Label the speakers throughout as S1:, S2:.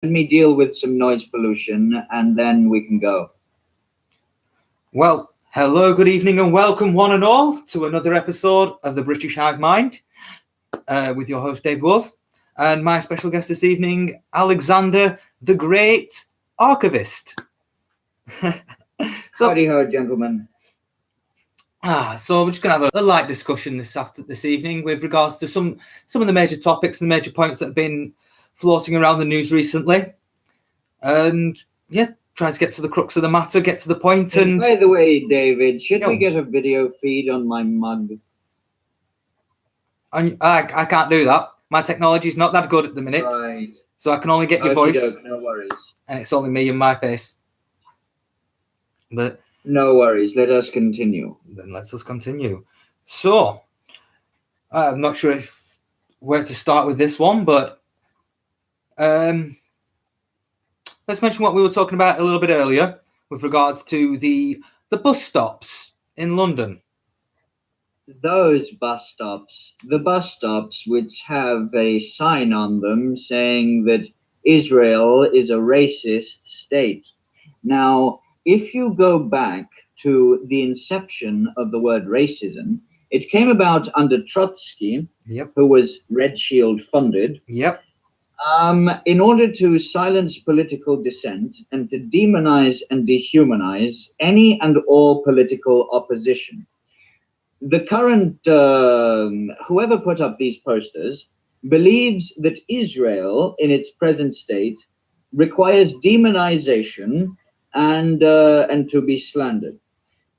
S1: Let me deal with some noise pollution and then we can go.
S2: Well, hello, good evening, and welcome one and all to another episode of the British Hive Mind with your host Dave Wolf and my special guest this evening, Alexander the Great Archivist.
S1: Howdy ho, gentlemen.
S2: So we're just going to have a light discussion this evening with regards to some of the major topics and major points that have been floating around the news recently. And yeah, try to get to the crux of the matter, get to the point. And
S1: by the way, David, should we get a video feed on my mug?
S2: I can't do that. My technology is not that good at the minute.
S1: Right.
S2: So I can only get your voice.
S1: No worries.
S2: And it's only me and my face. But
S1: no worries. Let us continue.
S2: Then let's continue. So I'm not sure where to start with this one, but let's mention what we were talking about a little bit earlier with regards to the bus stops in London.
S1: Those bus stops, the bus stops which have a sign on them saying that Israel is a racist state. Now, if you go back to the inception of the word racism, it came about under Trotsky, who was Red Shield funded. In order to silence political dissent and to demonize and dehumanize any and all political opposition. The current, whoever put up these posters, believes that Israel, in its present state, requires demonization and to be slandered.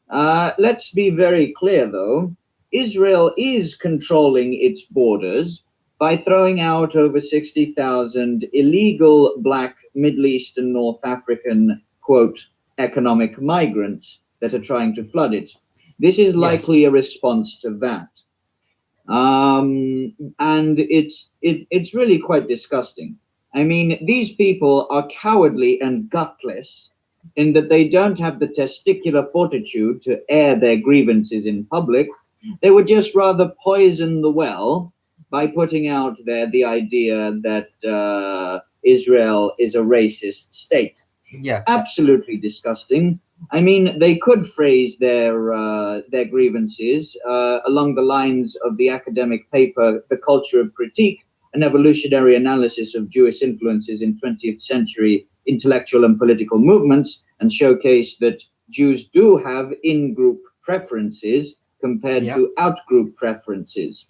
S1: Let's be very clear, though. Israel is controlling its borders by throwing out over 60,000 illegal black Middle East and North African, quote, economic migrants that are trying to flood it. This is likely a response to that. And it's really quite disgusting. I mean, these people are cowardly and gutless in that they don't have the testicular fortitude to air their grievances in public. They would just rather poison the well by putting out there the idea that Israel is a racist state.
S2: Yeah.
S1: Absolutely disgusting. I mean, they could phrase their grievances along the lines of the academic paper, The Culture of Critique, an evolutionary analysis of Jewish influences in 20th century intellectual and political movements, and showcase that Jews do have in-group preferences compared to out-group preferences.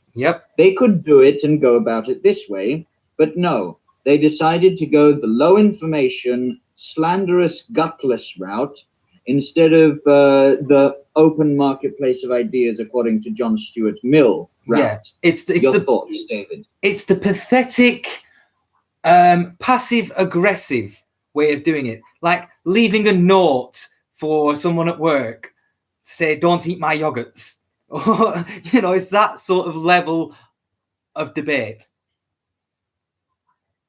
S1: They could do it and go about it this way, but no, they decided to go the low information, slanderous, gutless route instead of the open marketplace of ideas according to John Stuart Mill route.
S2: Yeah, it's
S1: Your
S2: the
S1: thoughts, David?
S2: It's the pathetic, passive-aggressive way of doing it, like leaving a note for someone at work, say, "Don't eat my yogurts." You know, it's that sort of level of debate.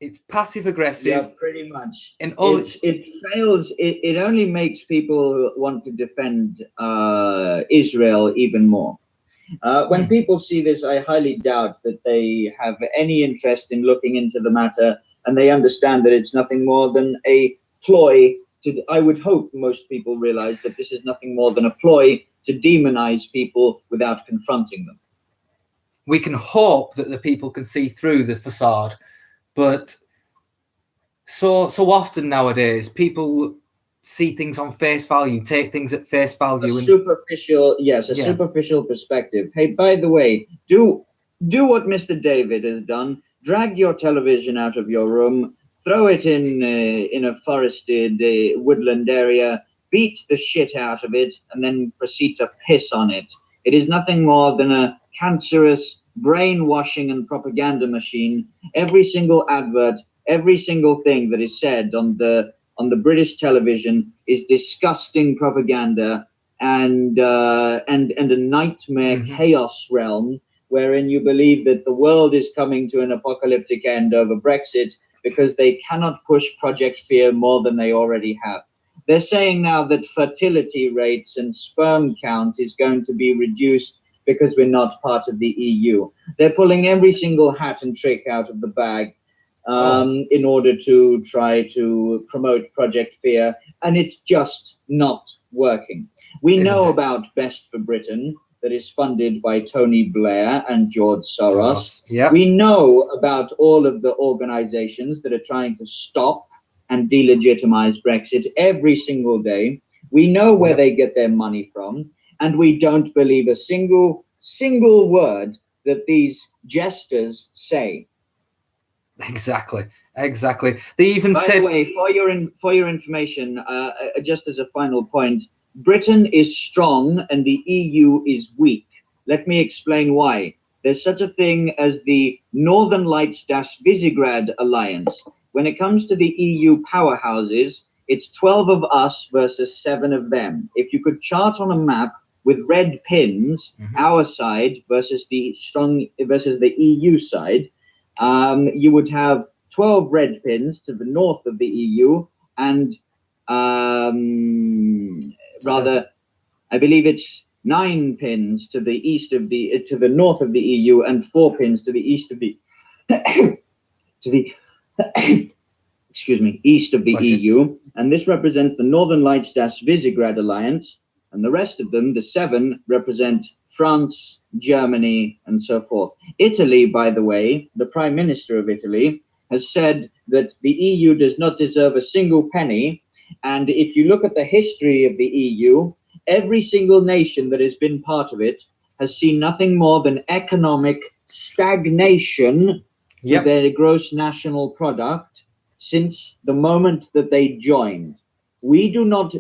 S2: It's passive-aggressive.
S1: Yeah, pretty much.
S2: And all
S1: it fails. It only makes people want to defend Israel even more. When people see this, I highly doubt that they have any interest in looking into the matter, and they understand that it's nothing more than a ploy to, I would hope most people realize that this is nothing more than a ploy to demonize people without confronting them.
S2: We can hope that the people can see through the facade, but so often nowadays people see things on face value, take things at face value.
S1: Superficial perspective. Hey, by the way, do what Mr. David has done. Drag your television out of your room, throw it in a forested woodland area, beat the shit out of it, and then proceed to piss on it. It is nothing more than a cancerous brainwashing and propaganda machine. Every single advert, every single thing that is said on the British television is disgusting propaganda and a nightmare chaos realm wherein you believe that the world is coming to an apocalyptic end over Brexit because they cannot push Project Fear more than they already have. They're saying now that fertility rates and sperm count is going to be reduced because we're not part of the EU. They're pulling every single hat and trick out of the bag. in order to try to promote Project Fear, and it's just not working. We know about Best for Britain, that is funded by Tony Blair and George Soros.
S2: Yep.
S1: We know about all of the organizations that are trying to stop and delegitimize Brexit every single day. We know where they get their money from, and we don't believe a single word that these jesters say.
S2: Exactly. They even
S1: By
S2: said.
S1: the way, for your information, just as a final point, Britain is strong and the EU is weak. Let me explain why. There's such a thing as the Northern Lights-Visegrad Alliance. When it comes to the EU powerhouses, it's 12 of us versus 7 of them. If you could chart on a map with red pins, our side versus the EU side, you would have 12 red pins to the north of the EU, and rather, I believe it's 9 pins to the north of the EU, and 4 pins to the east of the east of the EU, and this represents the Northern Lights-Visegrad Alliance, and the rest of them, the 7, represent France, Germany, and so forth. Italy, by the way, the Prime Minister of Italy has said that the EU does not deserve a single penny, and if you look at the history of the EU, every single nation that has been part of it has seen nothing more than economic stagnation of their gross national product since the moment that they joined. We do not,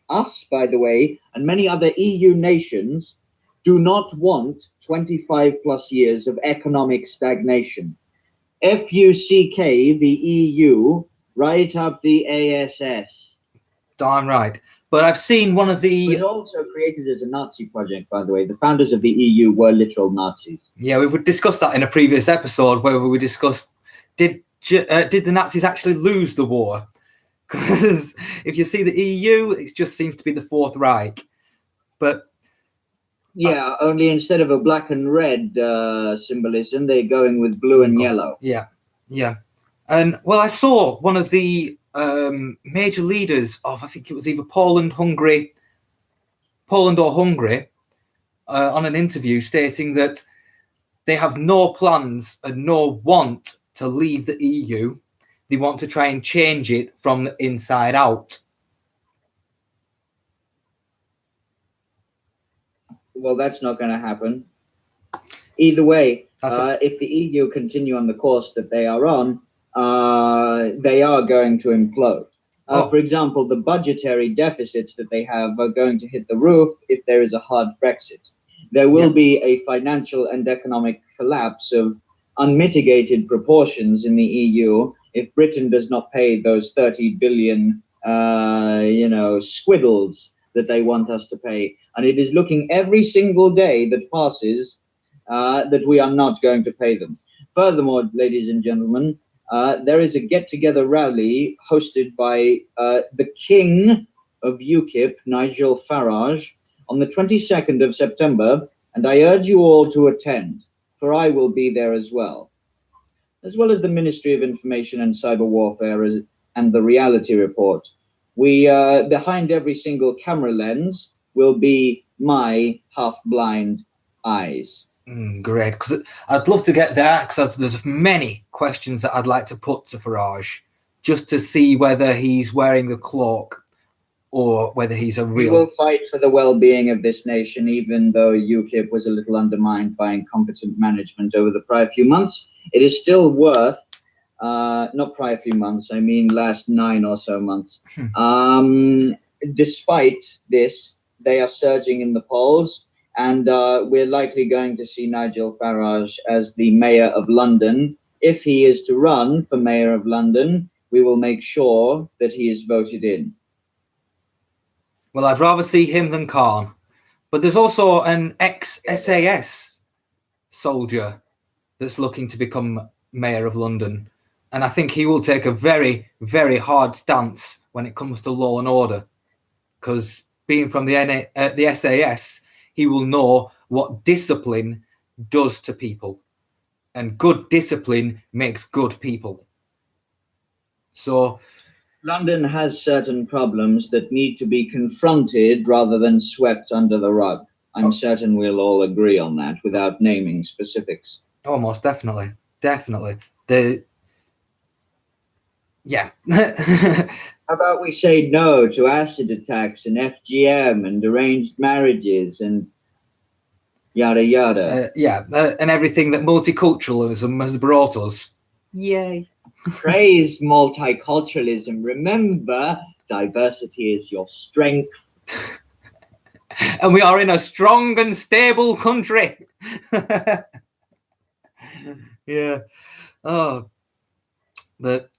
S1: us, by the way, and many other EU nations do not want 25 plus years of economic stagnation. FUCK, the EU, right up the ASS.
S2: Darn right. But I've seen one of the...
S1: It was also created as a Nazi project, by the way. The founders of the EU were literal Nazis.
S2: Yeah, we would discuss that in a previous episode where we discussed, did the Nazis actually lose the war? Because if you see the EU, it just seems to be the Fourth Reich. But
S1: yeah, only instead of a black and red symbolism, they're going with blue and yellow.
S2: Yeah. And, well, I saw one of the major leaders of, I think it was either Poland or Hungary, on an interview stating that they have no plans and no want to leave the EU. They want to try and change it from the inside out.
S1: Well, that's not going to happen. Either way, if the EU continue on the course that they are on, they are going to implode. For example, the budgetary deficits that they have are going to hit the roof if there is a hard Brexit. There will be a financial and economic collapse of unmitigated proportions in the EU if Britain does not pay those 30 billion, squiddles that they want us to pay. And it is looking every single day that passes that we are not going to pay them. Furthermore, ladies and gentlemen, there is a get-together rally hosted by the king of UKIP, Nigel Farage, on the 22nd of September, and I urge you all to attend, for I will be there as well as the Ministry of Information and Cyber Warfare and the Reality Report. We, behind every single camera lens, will be my half-blind eyes.
S2: Great, because I'd love to get there, because there's many questions that I'd like to put to Farage, just to see whether he's wearing the cloak or whether he's a real...
S1: We will fight for the well-being of this nation, even though UKIP was a little undermined by incompetent management over the prior few months. It is still worth, not prior few months, I mean last 9 or so months. Despite this, they are surging in the polls, and we're likely going to see Nigel Farage as the Mayor of London. If he is to run for Mayor of London, we will make sure that he is voted in.
S2: Well, I'd rather see him than Khan. But there's also an ex-SAS soldier that's looking to become Mayor of London. And I think he will take a very, very hard stance when it comes to law and order. Because being from the SAS, he will know what discipline does to people. And good discipline makes good people. So
S1: London has certain problems that need to be confronted rather than swept under the rug. I'm certain we'll all agree on that without naming specifics.
S2: Almost definitely. Yeah.
S1: How about we say no to acid attacks and FGM and arranged marriages and yada yada.
S2: And everything that multiculturalism has brought us. Yay.
S1: Praise multiculturalism. Remember, diversity is your strength.
S2: And we are in a strong and stable country. Yeah. Oh. But,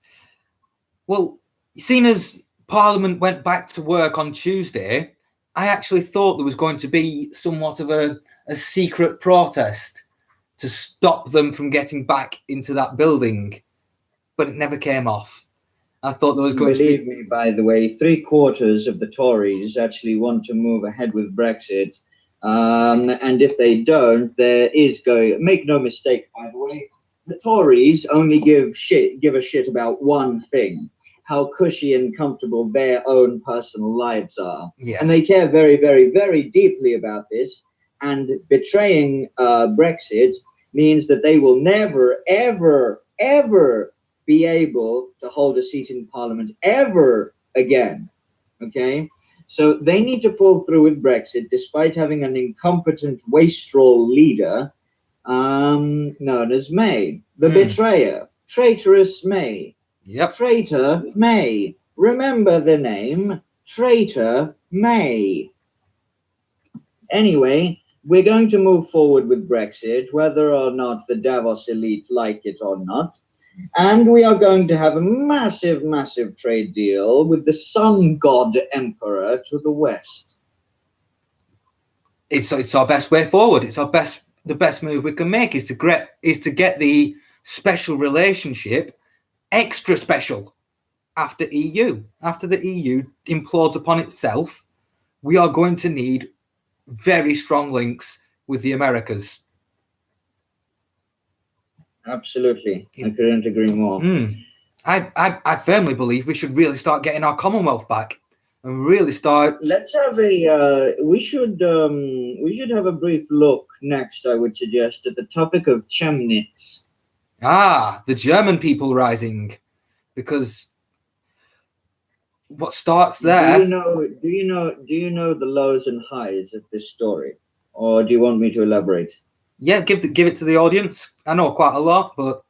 S2: well, seeing as Parliament went back to work on Tuesday, I actually thought there was going to be somewhat of a secret protest to stop them from getting back into that building, but it never came off. I thought there was going to be...
S1: Believe me, by the way, 3/4 of the Tories actually want to move ahead with Brexit. And if they don't, there is going... Make no mistake, by the way, the Tories only give a shit about one thing: how cushy and comfortable their own personal lives are.
S2: Yes.
S1: And they care very, very, very deeply about this. And betraying Brexit means that they will never, ever, ever be able to hold a seat in Parliament ever again. Okay? So they need to pull through with Brexit despite having an incompetent wastrel leader known as May, the betrayer, traitorous May.
S2: Yep.
S1: Traitor May. Remember the name, Traitor May. Anyway, we're going to move forward with Brexit, whether or not the Davos elite like it or not. And we are going to have a massive, massive trade deal with the sun god emperor to the west.
S2: It's our best way forward. It's the best move we can make is to get the special relationship extra special after EU. After the EU implodes upon itself, we are going to need very strong links with the Americas.
S1: Absolutely. I couldn't agree more.
S2: I firmly believe we should really start getting our Commonwealth back and really start.
S1: Let's have a we should have a brief look next, I would suggest, at the topic of Chemnitz.
S2: The German people rising, because what starts there.
S1: Do you know the lows and highs of this story, or do you want me to elaborate?
S2: Yeah, give it to the audience. I know quite a lot, but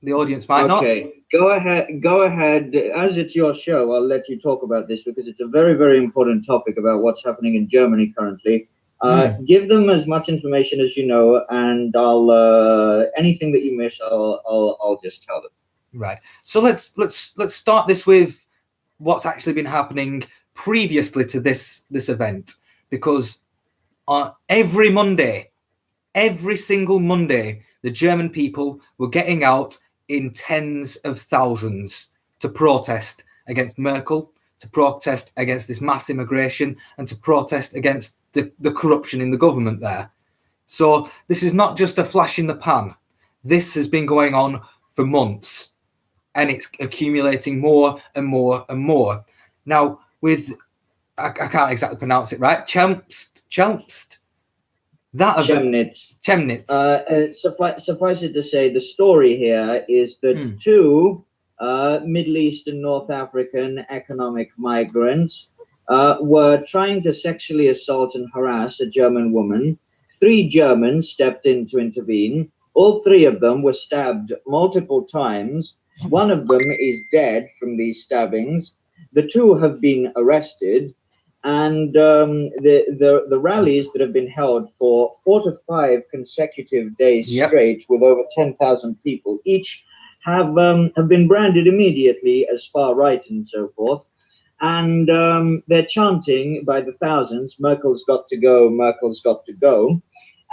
S2: the audience might not.
S1: Okay, go ahead. As it's your show, I'll let you talk about this because it's a very, very important topic about what's happening in Germany currently. Give them as much information as you know, and I'll anything that you miss, I'll just tell them.
S2: Right. So let's start this with what's actually been happening previously to this event, because every single Monday, the German people were getting out in tens of thousands to protest against Merkel, to protest against this mass immigration, and to protest against the corruption in the government there. So this is not just a flash in the pan. This has been going on for months, and it's accumulating more and more and more. Now, with, I can't exactly pronounce it right, Chemnitz. Chemnitz.
S1: Suffice it to say, the story here is that two Middle East and North African economic migrants were trying to sexually assault and harass a German woman. 3 Germans stepped in to intervene. All 3 of them were stabbed multiple times. One of them is dead from these stabbings. The 2 have been arrested. And the rallies that have been held for 4 to 5 consecutive days straight, with over 10,000 people each, have been branded immediately as far right and so forth. And they're chanting by the thousands, "Merkel's got to go, Merkel's got to go."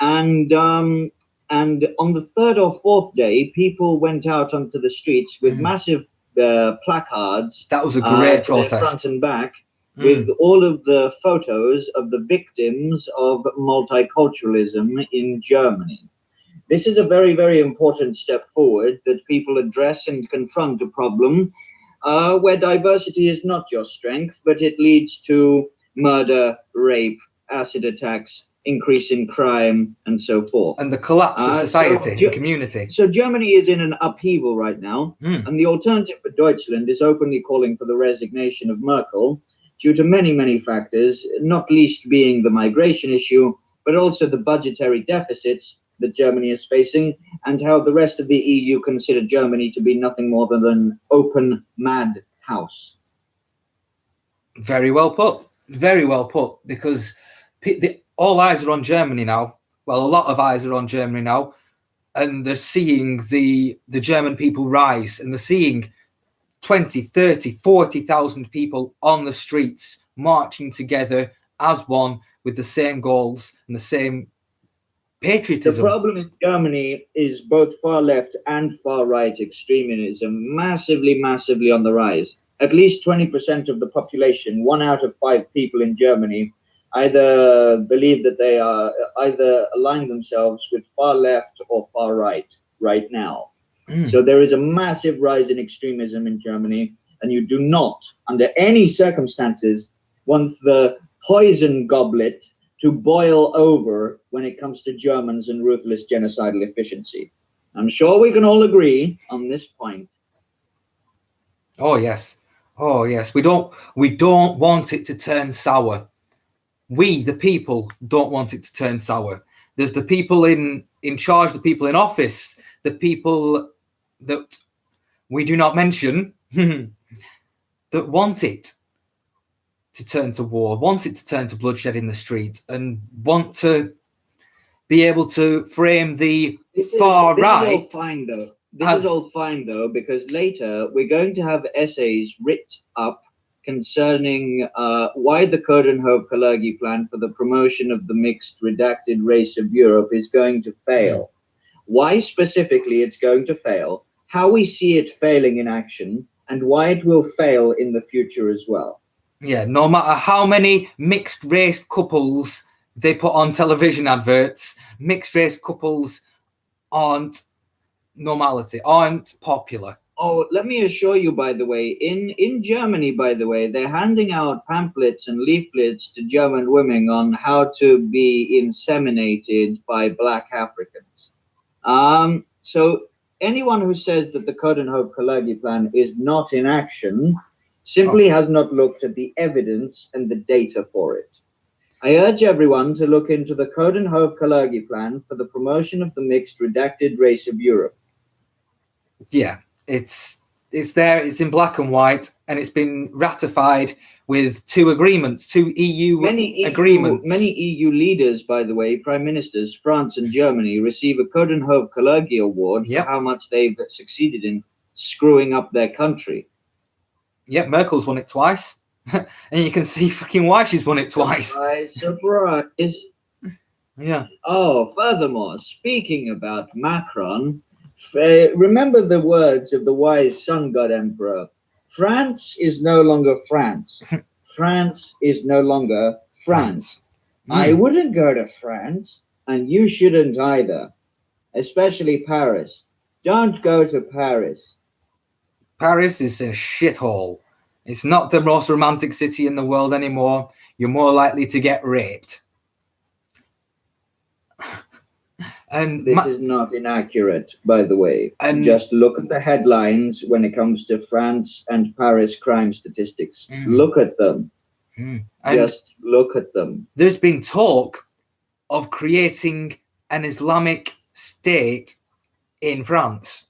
S1: And on the 3rd or 4th day, people went out onto the streets with massive placards.
S2: That was a great protest,
S1: front and back, with all of the photos of the victims of multiculturalism in Germany. This is a very, very important step forward, that people address and confront a problem where diversity is not your strength, but it leads to murder, rape, acid attacks, increase in crime, and so forth.
S2: And the collapse of society and community.
S1: So Germany is in an upheaval right now, and the alternative for Deutschland is openly calling for the resignation of Merkel due to many, many factors, not least being the migration issue, but also the budgetary deficits that Germany is facing, and how the rest of the EU consider Germany to be nothing more than an open madhouse.
S2: Very well put. Very well put. Because all eyes are on Germany now. Well, a lot of eyes are on Germany now, and they're seeing the German people rise, and they're seeing 20, 30, 40,000 people on the streets marching together as one with the same goals and the same patriotism.
S1: The problem in Germany is both far left and far right extremism massively, massively on the rise. At least 20% of the population, 1 out of 5 people in Germany, either believe that they are either align themselves with far left or far right now. So there is a massive rise in extremism in Germany, and you do not, under any circumstances, want the poison goblet to boil over when it comes to Germans and ruthless genocidal efficiency. I'm sure we can all agree on this point.
S2: Oh yes. Oh yes. We don't want it to turn sour. We, the people, don't want it to turn sour. There's the people in charge, the people in office, the people that we do not mention that want it to turn to war, want it to turn to bloodshed in the street, and want to be able to frame the far right.
S1: This is all fine though. This is all fine though, because later we're going to have essays written up concerning why the Coudenhove-Kalergi plan for the promotion of the mixed redacted race of Europe is going to fail. Why specifically it's going to fail, how we see it failing in action, and why it will fail in the future as well.
S2: Yeah, no matter how many mixed race couples they put on television adverts, mixed race couples aren't normality, aren't popular.
S1: Oh, let me assure you, by the way, in Germany, by the way, they're handing out pamphlets and leaflets to German women on how to be inseminated by Black Africans. So anyone who says that the Coudenhove-Kalergi plan is not in action simply has not looked at the evidence and the data for it. I urge everyone to look into the Coudenhove-Kalergi plan for the promotion of the mixed redacted race of Europe.
S2: Yeah, it's there, it's in black and white, and it's been ratified with 2 agreements, 2 EU agreements.
S1: Many EU leaders, by the way, prime ministers, France and Germany, receive a Coudenhove-Kalergi award for how much they've succeeded in screwing up their country.
S2: Yeah, Merkel's won it twice. And you can see fucking why she's won it twice.
S1: Surprise.
S2: Yeah.
S1: Oh, furthermore, speaking about Macron, remember the words of the wise sun god emperor. France is no longer France. France is no longer France. I wouldn't go to France, and you shouldn't either. Especially Paris. Don't go to Paris.
S2: Paris is a shithole. It's not the most romantic city in the world anymore. You're more likely to get raped. And
S1: this is not inaccurate, by the way. And just look at the headlines when it comes to France and Paris crime statistics. Look at them. Just look at them.
S2: There's been talk of creating an Islamic state in France.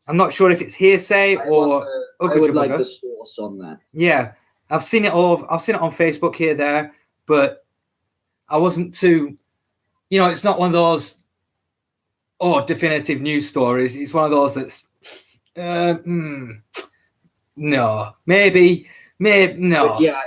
S2: I'm not sure if it's hearsay or
S1: I would like the source on that.
S2: Yeah, I've seen it on Facebook here, there, but I wasn't too. It's not one of those definitive news stories. It's one of those that's no, maybe no.
S1: But yeah,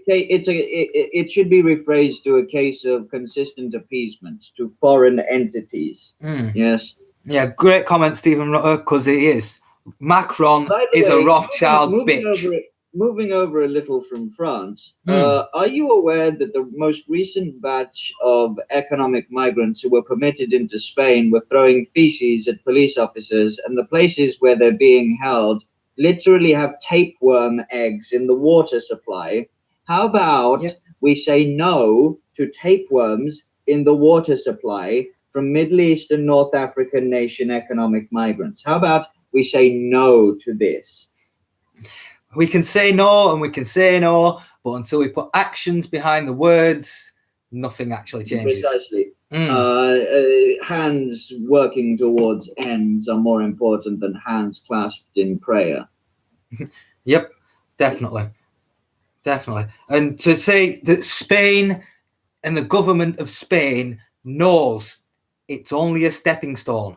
S1: it should be rephrased to a case of consistent appeasement to foreign entities. Yes.
S2: Yeah, great comment, Stephen, because it is. Macron is a Rothschild bitch.
S1: Moving over a little from France, are you aware that the most recent batch of economic migrants who were permitted into Spain were throwing feces at police officers, and the places where they're being held literally have tapeworm eggs in the water supply. How about we say no to tapeworms in the water supply from Middle East and North African nation economic migrants? How about we say no to this?
S2: We can say no and we can say no, but until we put actions behind the words, nothing actually changes.
S1: Precisely. Hands working towards ends are more important than hands clasped in prayer.
S2: Yep, definitely. And to say that Spain and the government of Spain knows it's only a stepping stone,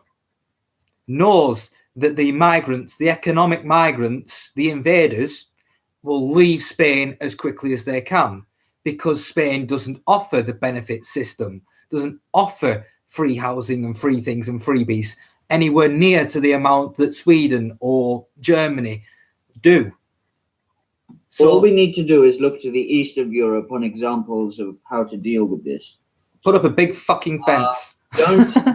S2: knows that the migrants, the economic migrants, the invaders, will leave Spain as quickly as they can, because Spain doesn't offer the benefit system, doesn't offer free housing and free things and freebies anywhere near to the amount that Sweden or Germany do.
S1: So all we need to do is look to the east of Europe on examples of how to deal with this.
S2: Put up a big fucking fence.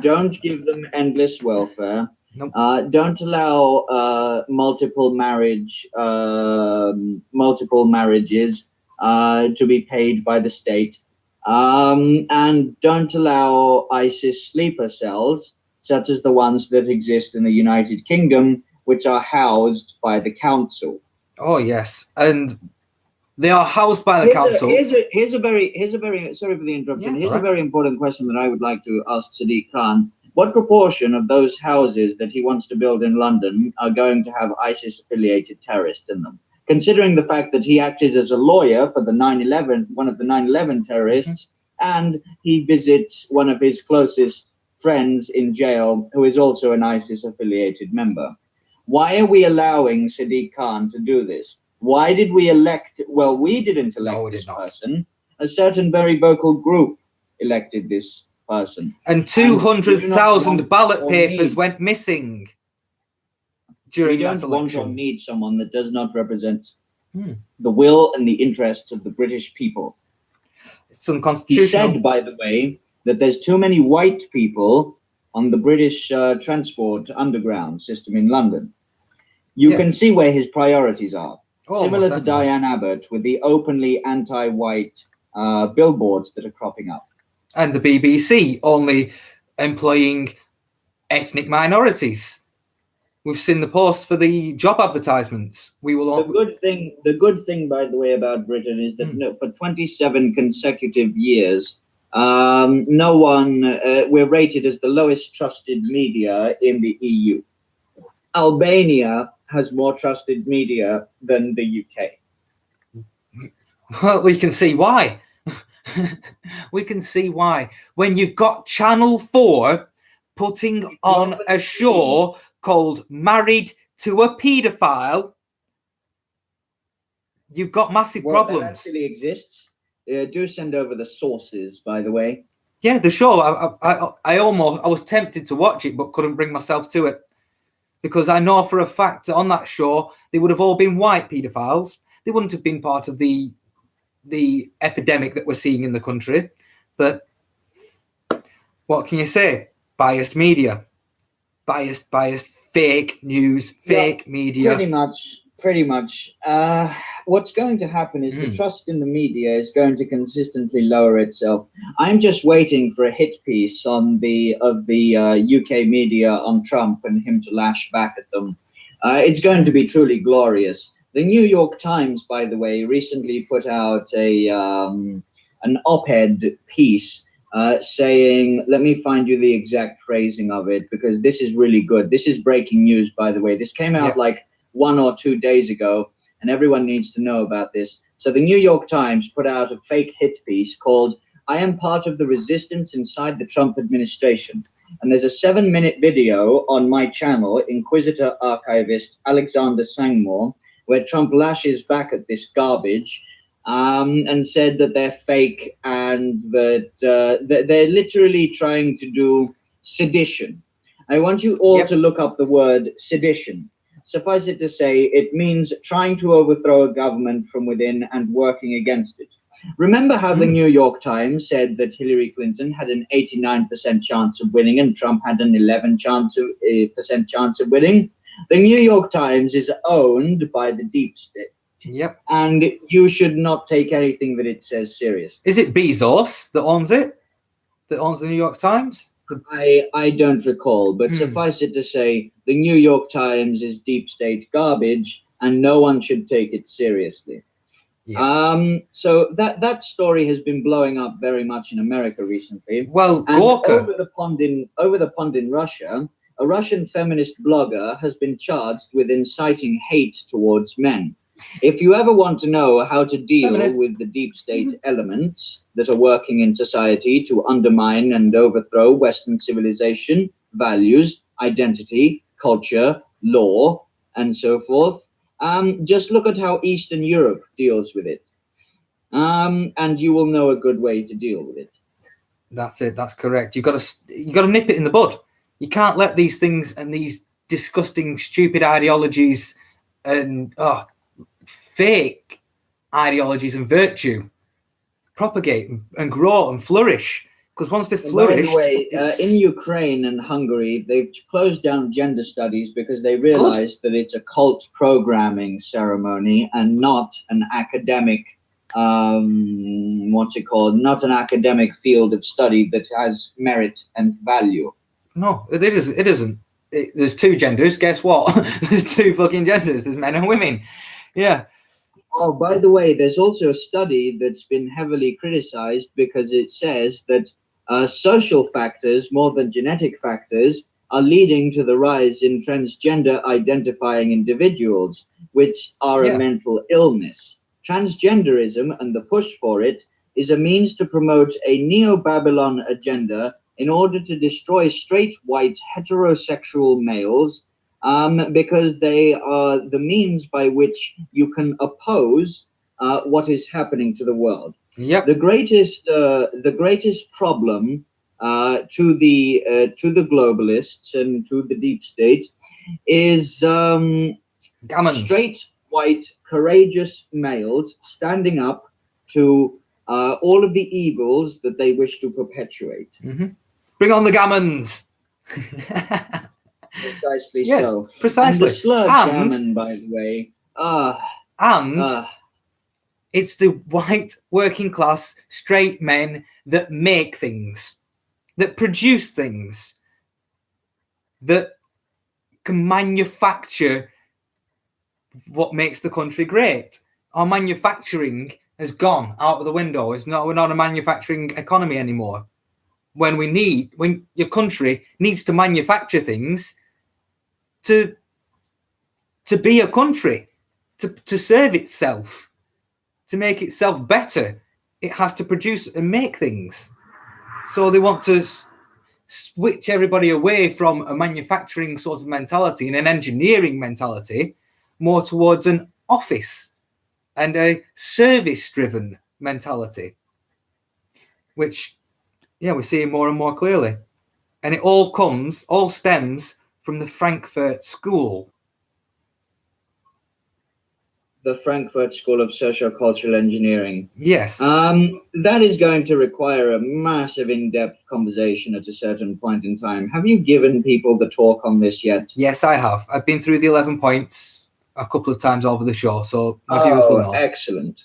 S1: Don't give them endless welfare.
S2: Nope.
S1: Don't allow multiple marriages to be paid by the state, and don't allow ISIS sleeper cells, such as the ones that exist in the United Kingdom, which are housed by the council.
S2: Oh yes, and they are housed by the council.
S1: Here's a very sorry for the interruption. Here's a very important question that I would like to ask Sadiq Khan. What proportion of those houses that he wants to build in London are going to have ISIS-affiliated terrorists in them? Considering the fact that he acted as a lawyer for the 9/11, one of the 9/11 terrorists, and he visits one of his closest friends in jail, who is also an ISIS-affiliated member. Why are we allowing Sadiq Khan to do this? Why did we elect? Well, we didn't elect this person. A certain very vocal group elected this person.
S2: And 200,000 ballot papers went missing during that election.
S1: We don't want or need someone that does not represent the will and the interests of the British people.
S2: It's unconstitutional.
S1: He said, by the way, that there's too many white people on the British transport underground system in London. You can see where his priorities are. Similar to Diane Abbott, with the openly anti-white billboards that are cropping up.
S2: And the BBC only employing ethnic minorities. We've seen the posts for the job advertisements.
S1: The good thing, by the way, about Britain is that for 27 consecutive years, we're rated as the lowest trusted media in the EU. Albania has more trusted media than the UK.
S2: Well, we can see why. We can see why. When you've got Channel 4 putting on a show called Married to a Paedophile, you've got massive problems.
S1: That actually exists. Do send over the sources, by the way.
S2: Yeah, the show. I was tempted to watch it, but couldn't bring myself to it. Because I know for a fact that on that show, they would have all been white paedophiles. They wouldn't have been part of the epidemic that we're seeing in the country. But what can you say? Biased media. Biased, fake news, fake media.
S1: Pretty much. What's going to happen is the trust in the media is going to consistently lower itself. I'm just waiting for a hit piece of the UK media on Trump and him to lash back at them. It's going to be truly glorious. The New York Times, by the way, recently put out an op-ed piece saying, let me find you the exact phrasing of it, because this is really good. This is breaking news, by the way. This came out like 1 or 2 days ago, and everyone needs to know about this. So the New York Times put out a fake hit piece called "I Am Part of the Resistance Inside the Trump Administration." And there's a 7-minute video on my channel, Inquisitor Archivist Alexander Sangmore, where Trump lashes back at this garbage and said that they're fake and that they're literally trying to do sedition. I want you all to look up the word sedition. Suffice it to say, it means trying to overthrow a government from within and working against it. Remember how the New York Times said that Hillary Clinton had an 89% chance of winning and Trump had an 11% chance of winning? The New York Times is owned by the deep state,
S2: Yep.
S1: and you should not take anything that it says seriously.
S2: Is it Bezos that owns it? That owns the New York Times?
S1: I don't recall, but suffice it to say, the New York Times is deep state garbage, and no one should take it seriously.
S2: Yeah.
S1: So that story has been blowing up very much in America recently.
S2: Well,
S1: And
S2: Gorka.
S1: over the pond in Russia, a Russian feminist blogger has been charged with inciting hate towards men. If you ever want to know how to deal with the deep state elements that are working in society to undermine and overthrow Western civilization, values, identity, culture, law, and so forth, just look at how Eastern Europe deals with it, and you will know a good way to deal with it.
S2: That's it. That's correct. You got to nip it in the bud. You can't let these things and these disgusting, stupid ideologies and fake ideologies and virtue propagate and grow and flourish. Because once they flourish,
S1: by the way, in Ukraine and Hungary, they've closed down gender studies because they realized that it's a cult programming ceremony and not an academic, not an academic field of study that has merit and value.
S2: No, it isn't. There's two genders. Guess what? There's two fucking genders. There's men and women. Yeah.
S1: Oh, by the way, there's also a study that's been heavily criticized because it says that social factors, more than genetic factors, are leading to the rise in transgender identifying individuals, which are a mental illness. Transgenderism and the push for it is a means to promote a neo-Babylon agenda in order to destroy straight, white, heterosexual males, because they are the means by which you can oppose what is happening to the world.
S2: Yep.
S1: The greatest problem to the globalists and to the deep state is straight, white, courageous males standing up to all of the evils that they wish to perpetuate.
S2: Mm-hmm. Bring on the gammons.
S1: Precisely
S2: yes,
S1: so.
S2: Precisely.
S1: And the slur gammon, by the way.
S2: It's the white working class straight men that make things, that produce things, that can manufacture what makes the country great. Our manufacturing has gone out of the window. We're not a manufacturing economy anymore. When your country needs to manufacture things to be a country, to serve itself, to make itself better, it has to produce and make things. So they want to switch everybody away from a manufacturing sort of mentality and an engineering mentality more towards an office and a service-driven mentality, which, we're seeing more and more clearly. And it all stems from the Frankfurt School.
S1: The Frankfurt School of Sociocultural Engineering.
S2: Yes.
S1: That is going to require a massive in-depth conversation at a certain point in time. Have you given people the talk on this yet?
S2: Yes, I have. I've been through the 11 points a couple of times over the show, so my viewers will know.
S1: Excellent.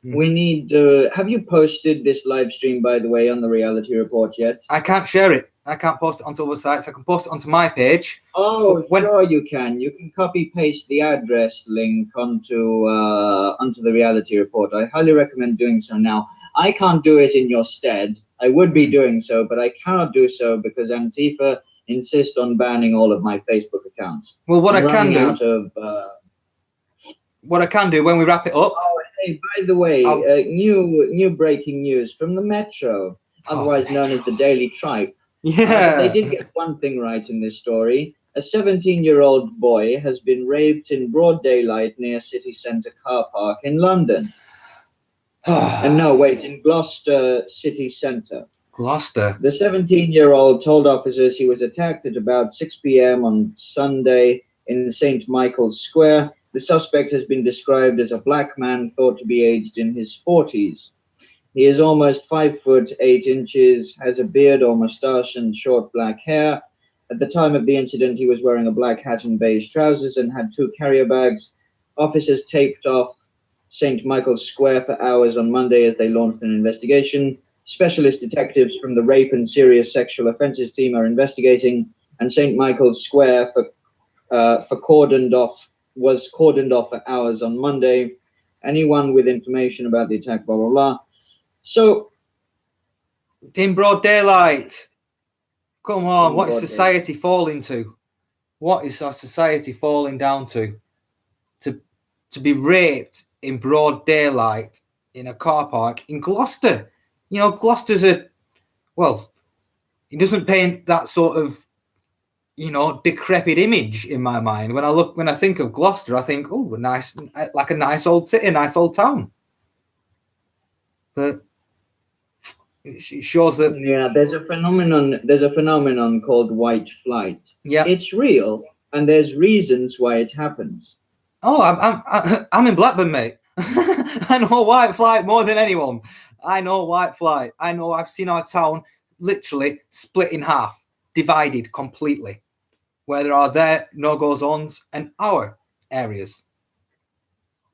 S1: We need have you posted this live stream, by the way, on the Reality Report yet?
S2: I can't share it. I can't post it onto other sites. I can post it onto my page.
S1: Oh, sure you can. You can copy paste the address link onto the Reality Report. I highly recommend doing so now. I can't do it in your stead. I would be doing so, but I cannot do so because Antifa insist on banning all of my Facebook accounts.
S2: Well, what I can do when we wrap it up.
S1: Oh, hey, by the way, new breaking news from the Metro, otherwise known as the Daily Tripe.
S2: Yeah.
S1: They did get one thing right in this story. A 17-year-old boy has been raped in broad daylight near city centre car park in London. In Gloucester city centre.
S2: Gloucester.
S1: The 17-year-old told officers he was attacked at about 6 p.m. on Sunday in St. Michael's Square. The suspect has been described as a black man thought to be aged in his 40s. He is almost 5 foot 8 inches, has a beard or moustache and short black hair. At the time of the incident, he was wearing a black hat and beige trousers and had two carrier bags. Officers taped off St. Michael's Square for hours on Monday as they launched an investigation. Specialist detectives from the Rape and Serious Sexual Offences team are investigating, and St. Michael's Square was cordoned off for hours on Monday. Anyone with information about the attack, blah blah blah. So,
S2: in broad daylight. Come on, what is
S1: broad
S2: society falling to? What is our society falling down to? To be raped in broad daylight in a car park in Gloucester. You know, Gloucester's it doesn't paint that sort of, you know, decrepit image in my mind. When I think of Gloucester, I think, oh, like a nice old city, a nice old town. But it shows that
S1: there's a phenomenon called white flight.
S2: Yeah,
S1: it's real, and there's reasons why it happens.
S2: Oh, I'm in Blackburn, mate. I know white flight more than anyone. I know white flight. I know I've seen our town literally split in half, divided completely, where there are their no-go zones and our areas.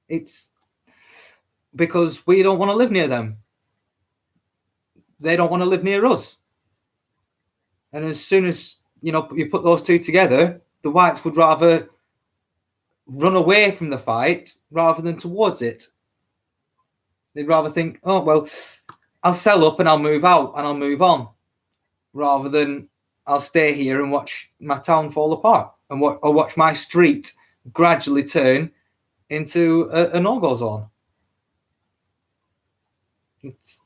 S2: It's because we don't want to live near them. They don't want to live near us. And as soon as, you know, you put those two together, the whites would rather run away from the fight rather than towards it. They'd rather think, oh, well, I'll sell up and I'll move out and I'll move on, rather than I'll stay here and watch my town fall apart and watch my street gradually turn into a no-go zone. It's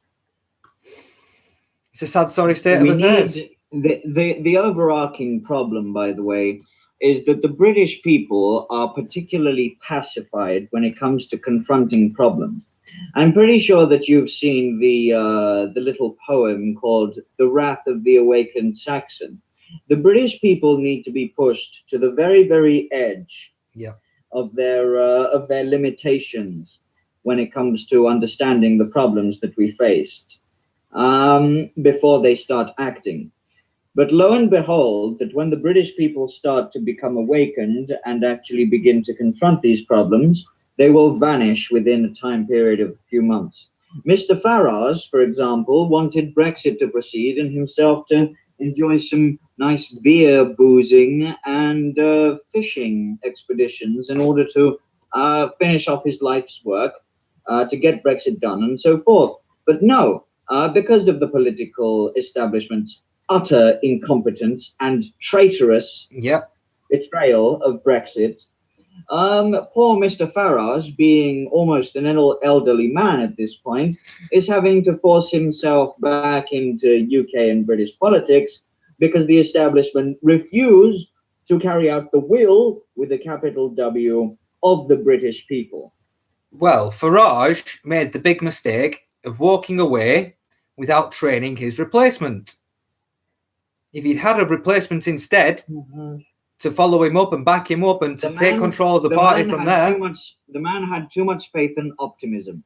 S2: a sad, sorry state of affairs.
S1: The overarching problem, by the way, is that the British people are particularly pacified when it comes to confronting problems. I'm pretty sure that you've seen the little poem called "The Wrath of the Awakened Saxon." The British people need to be pushed to the very, very edge of their limitations when it comes to understanding the problems that we faced before they start acting. But lo and behold, that when the British people start to become awakened and actually begin to confront these problems, they will vanish within a time period of a few months. Mr. Farage, for example, wanted Brexit to proceed and himself to enjoy some nice beer boozing and fishing expeditions in order to finish off his life's work, to get Brexit done and so forth. But no, because of the political establishment's utter incompetence and traitorous betrayal of Brexit, poor Mr. Farage, being almost an elderly man at this point, is having to force himself back into UK and British politics because the establishment refused to carry out the will, with a capital W, of the British people.
S2: Well, Farage made the big mistake of walking away without training his replacement. If he'd had a replacement instead to follow him up and back him up and to take control of the party from there.
S1: The man had too much faith and optimism.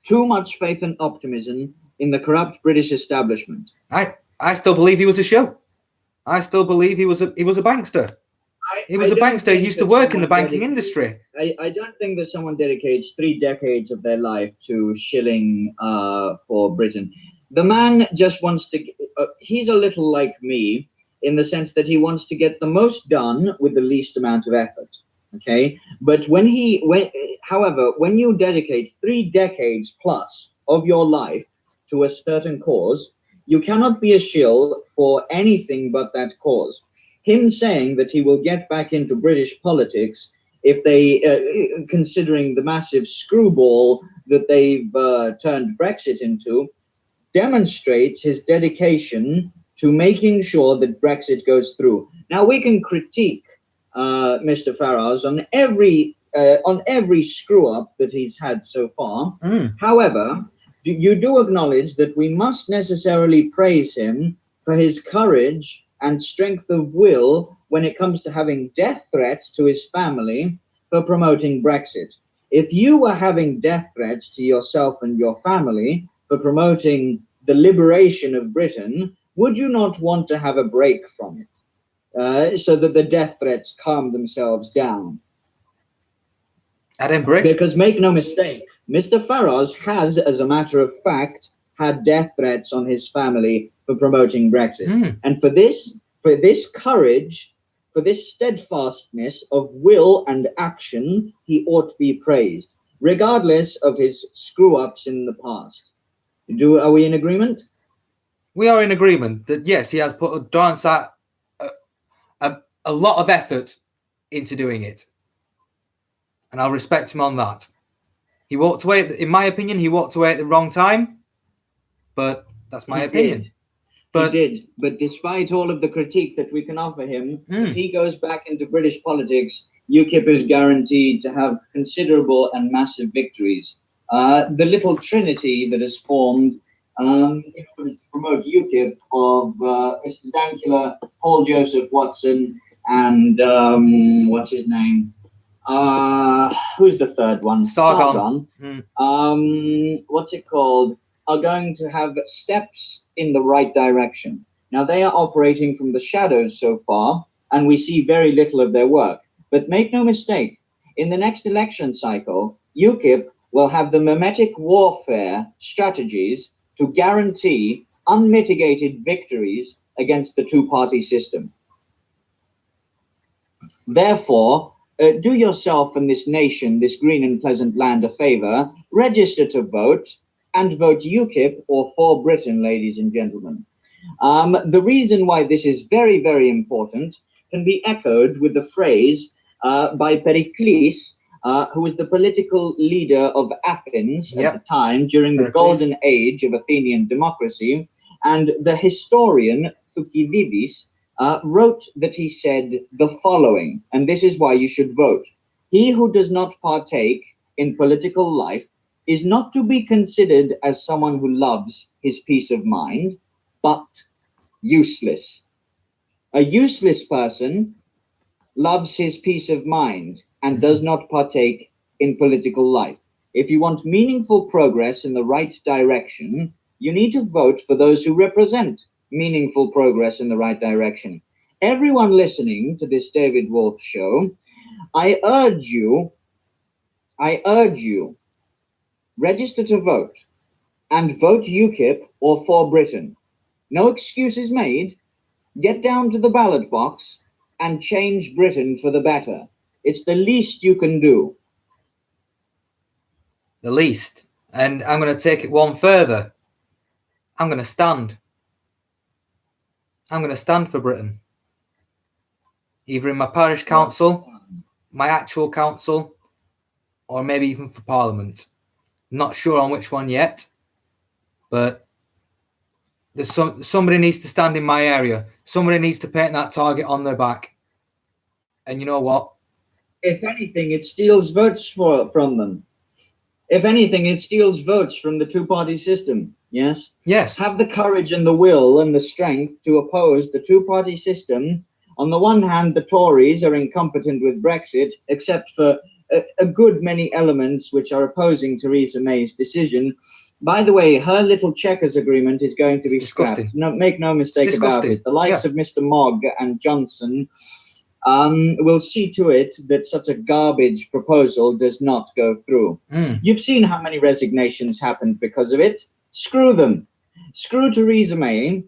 S1: Too much faith and optimism in the corrupt British establishment.
S2: I still believe he was a shill. I still believe he was a bankster. He was a bankster. He used to work in the banking industry.
S1: I don't think that someone dedicates 3 decades of their life to shilling for Britain. The man just wants to, he's a little like me in the sense that he wants to get the most done with the least amount of effort. Okay. But however, when you dedicate 3 decades plus of your life to a certain cause, you cannot be a shill for anything but that cause. Him saying that he will get back into British politics if they, considering the massive screwball that they've turned Brexit into, demonstrates his dedication to making sure that Brexit goes through. Now, we can critique Mr. Farage on every screw-up that he's had so far. However, you do acknowledge that we must necessarily praise him for his courage and strength of will when it comes to having death threats to his family for promoting Brexit. If you were having death threats to yourself and your family for promoting the liberation of Britain, would you not want to have a break from it? so that the death threats calm themselves down.
S2: I'd embrace.
S1: Because make no mistake, Mr. Farage has, as a matter of fact, had death threats on his family for promoting Brexit. And for this courage, for this steadfastness of will and action, he ought to be praised, regardless of his screw-ups in the past. Are we in agreement?
S2: We are in agreement that yes, he has put a lot of effort into doing it, and I'll respect him on that. He walked away, in my opinion, he walked away at the wrong time, but that's my opinion.
S1: He did, but despite all of the critique that we can offer him, if he goes back into British politics, UKIP is guaranteed to have considerable and massive victories. The little trinity that has formed in order to promote UKIP of Mr. Dankula, Paul Joseph Watson, and what's his name? Who's the third one?
S2: Sargon.
S1: What's it called? Are going to have steps in the right direction. Now, they are operating from the shadows so far, and we see very little of their work. But make no mistake, in the next election cycle, UKIP will have the mimetic warfare strategies to guarantee unmitigated victories against the two-party system. Therefore, do yourself and this nation, this green and pleasant land, a favor, register to vote, and vote UKIP or for Britain, ladies and gentlemen. The reason why this is very, very important can be echoed with the phrase by Pericles, who was the political leader of Athens at the time during the golden age of Athenian democracy. And the historian Thucydides wrote that he said the following, and this is why you should vote. He who does not partake in political life is not to be considered as someone who loves his peace of mind, but useless. A useless person loves his peace of mind and does not partake in political life. If you want meaningful progress in the right direction, you need to vote for those who represent meaningful progress in the right direction. Everyone listening to this David Wolf show, I urge you, register to vote and vote UKIP or for Britain. No excuses made. Get down to the ballot box and change Britain for the better. It's the least you can do.
S2: The least. And I'm going to take it one further. I'm going to stand. I'm going to stand for Britain. Either in my parish council, my actual council, or maybe even for Parliament. Not sure on which one yet, but somebody needs to stand in my area. Somebody needs to paint that target on their back. And you know what?
S1: If anything, it steals votes from them. If anything, it steals votes from the two-party system. Yes?
S2: Yes.
S1: Have the courage and the will and the strength to oppose the two-party system. On the one hand, the Tories are incompetent with Brexit, except for a good many elements which are opposing Theresa May's decision. By the way, her little checkers agreement is going to be scrapped. No, make no mistake about it. The likes of Mr. Mogg and Johnson will see to it that such a garbage proposal does not go through. You've seen how many resignations happened because of it. Screw them. Screw Theresa May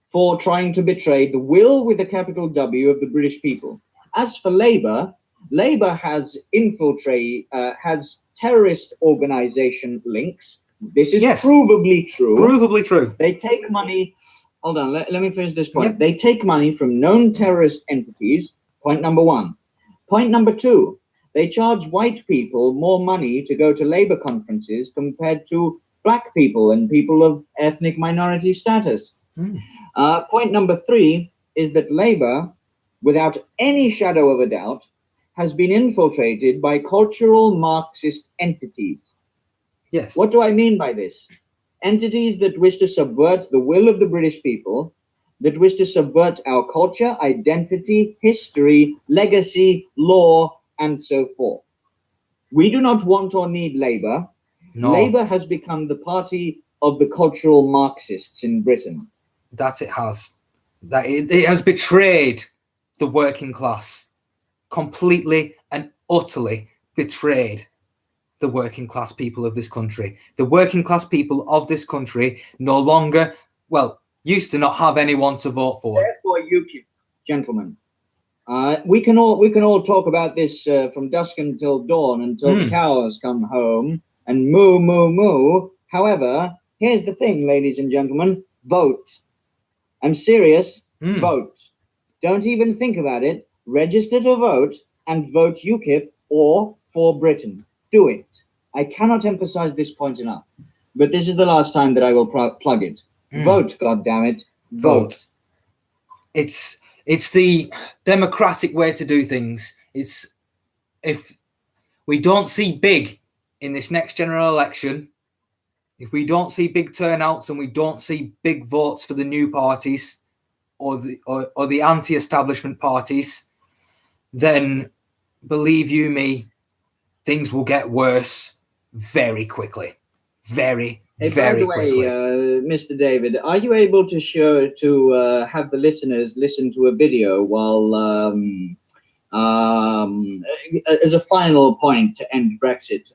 S1: for trying to betray the will with a capital W of the British people. As for Labour, Labour has has terrorist organization links. This is provably true.
S2: Provably true.
S1: They take money. Hold on, let me finish this point. They take money from known terrorist entities. Point number one. Point number two, they charge white people more money to go to Labour conferences compared to black people and people of ethnic minority status. Point number three is that Labour, without any shadow of a doubt, has been infiltrated by cultural Marxist entities.
S2: Yes.
S1: What do I mean by this? Entities that wish to subvert the will of the British people, that wish to subvert our culture, identity, history, legacy, law, and so forth. We do not want or need Labour. No. Labour has become the party of the cultural Marxists in Britain.
S2: That it has. That it has betrayed the working class, completely and utterly betrayed the working class people of this country. The working class people of this country no longer, well, used to not have anyone to vote for.
S1: Therefore, gentlemen, we can all talk about this from dusk until dawn, until the cows come home and moo moo moo. However, here's the thing, ladies and gentlemen: vote. I'm serious. Vote. Don't even think about it. Register to vote and vote UKIP or for Britain. Do it. I cannot emphasize this point enough. But this is the last time that I will plug it. Vote, goddammit. Vote.
S2: It's the democratic way to do things. It's if we don't see big in this next general election, if we don't see big turnouts and we don't see big votes for the new parties or the anti-establishment parties, then believe you me, things will get worse very quickly. Very quickly.
S1: Mr. David, are you able to have the listeners listen to a video while as a final point to end Brexit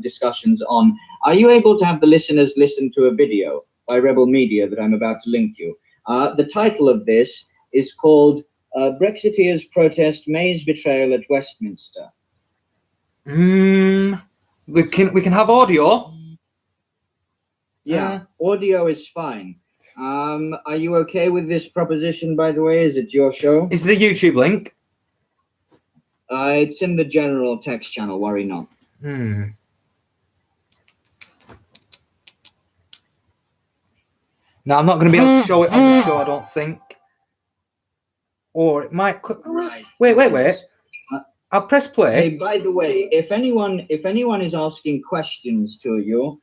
S1: discussions on? Are you able to have the listeners listen to a video by Rebel Media that I'm about to link you? The title of this is called "Brexiteers Protest May's Betrayal at Westminster."
S2: We can have audio.
S1: Yeah, audio is fine. Are you okay with this proposition, by the way? Is it your show?
S2: Is the YouTube link?
S1: It's in the general text channel, worry not.
S2: Now, I'm not going to be able to show it on the show, I don't think. Or it might...
S1: Right.
S2: Wait. I'll press play.
S1: Hey, by the way, if anyone is asking questions to you,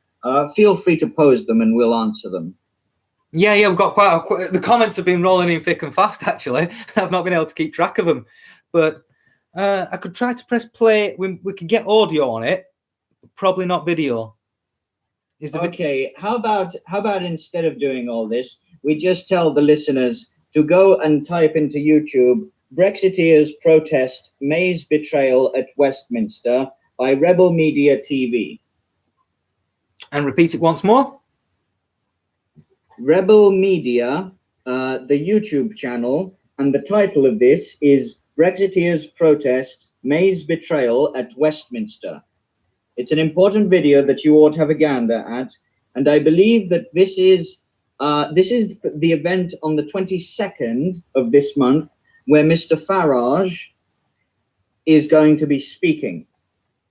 S1: feel free to pose them and we'll answer them.
S2: Yeah, we've got the comments have been rolling in thick and fast, actually. I've not been able to keep track of them. But I could try to press play. We could get audio on it, but probably not video.
S1: Okay, how about instead of doing all this, we just tell the listeners to go and type into YouTube, "Brexiteers Protest May's Betrayal at Westminster" by Rebel Media TV.
S2: And repeat it once more.
S1: Rebel Media, the YouTube channel, and the title of this is "Brexiteers Protest May's Betrayal at Westminster." It's an important video that you ought to have a gander at, and I believe that this is the event on the 22nd of this month, where Mr. Farage is going to be speaking.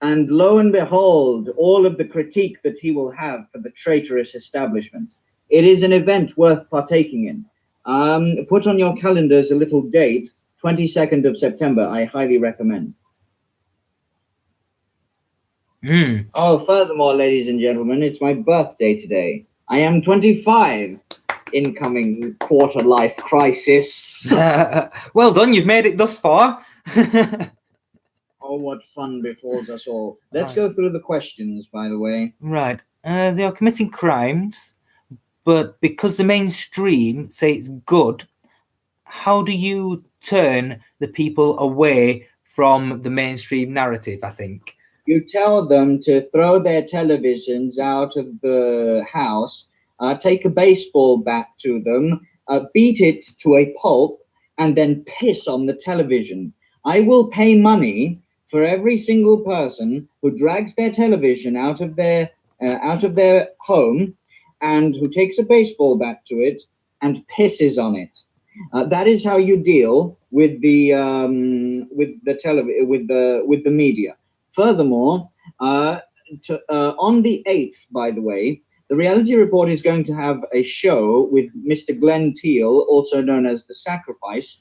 S1: And lo and behold, all of the critique that he will have for the traitorous establishment. It is an event worth partaking in. Put on your calendars a little date, 22nd of September, I highly recommend. Oh, furthermore, ladies and gentlemen, it's my birthday today. I am 25. Incoming quarter life crisis.
S2: Well done, you've made it thus far.
S1: Oh, what fun befalls us all. Let's go through the questions, by the way.
S2: Right. They are committing crimes, but because the mainstream say it's good, how do you turn the people away from the mainstream narrative, I think?
S1: You tell them to throw their televisions out of the house, take a baseball bat to them, beat it to a pulp, and then piss on the television. I will pay money for every single person who drags their television out of their home and who takes a baseball bat to it and pisses on it. That is how you deal with the media. Furthermore, on the 8th, by the way, the Reality Report is going to have a show with Mr. Glenn Teal, also known as The Sacrifice,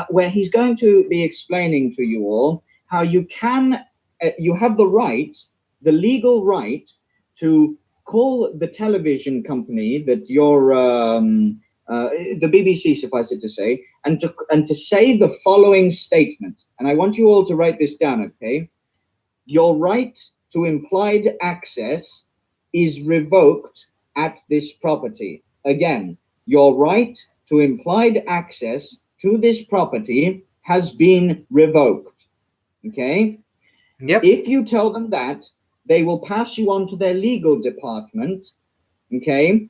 S1: where he's going to be explaining to you all how you have the legal right to call the television company that you're, the BBC, suffice it to say, and to say the following statement. And I want you all to write this down, okay? Your right to implied access is revoked at this property. Again, your right to implied access to this property has been revoked. Okay?
S2: Yep.
S1: If you tell them that, they will pass you on to their legal department, okay?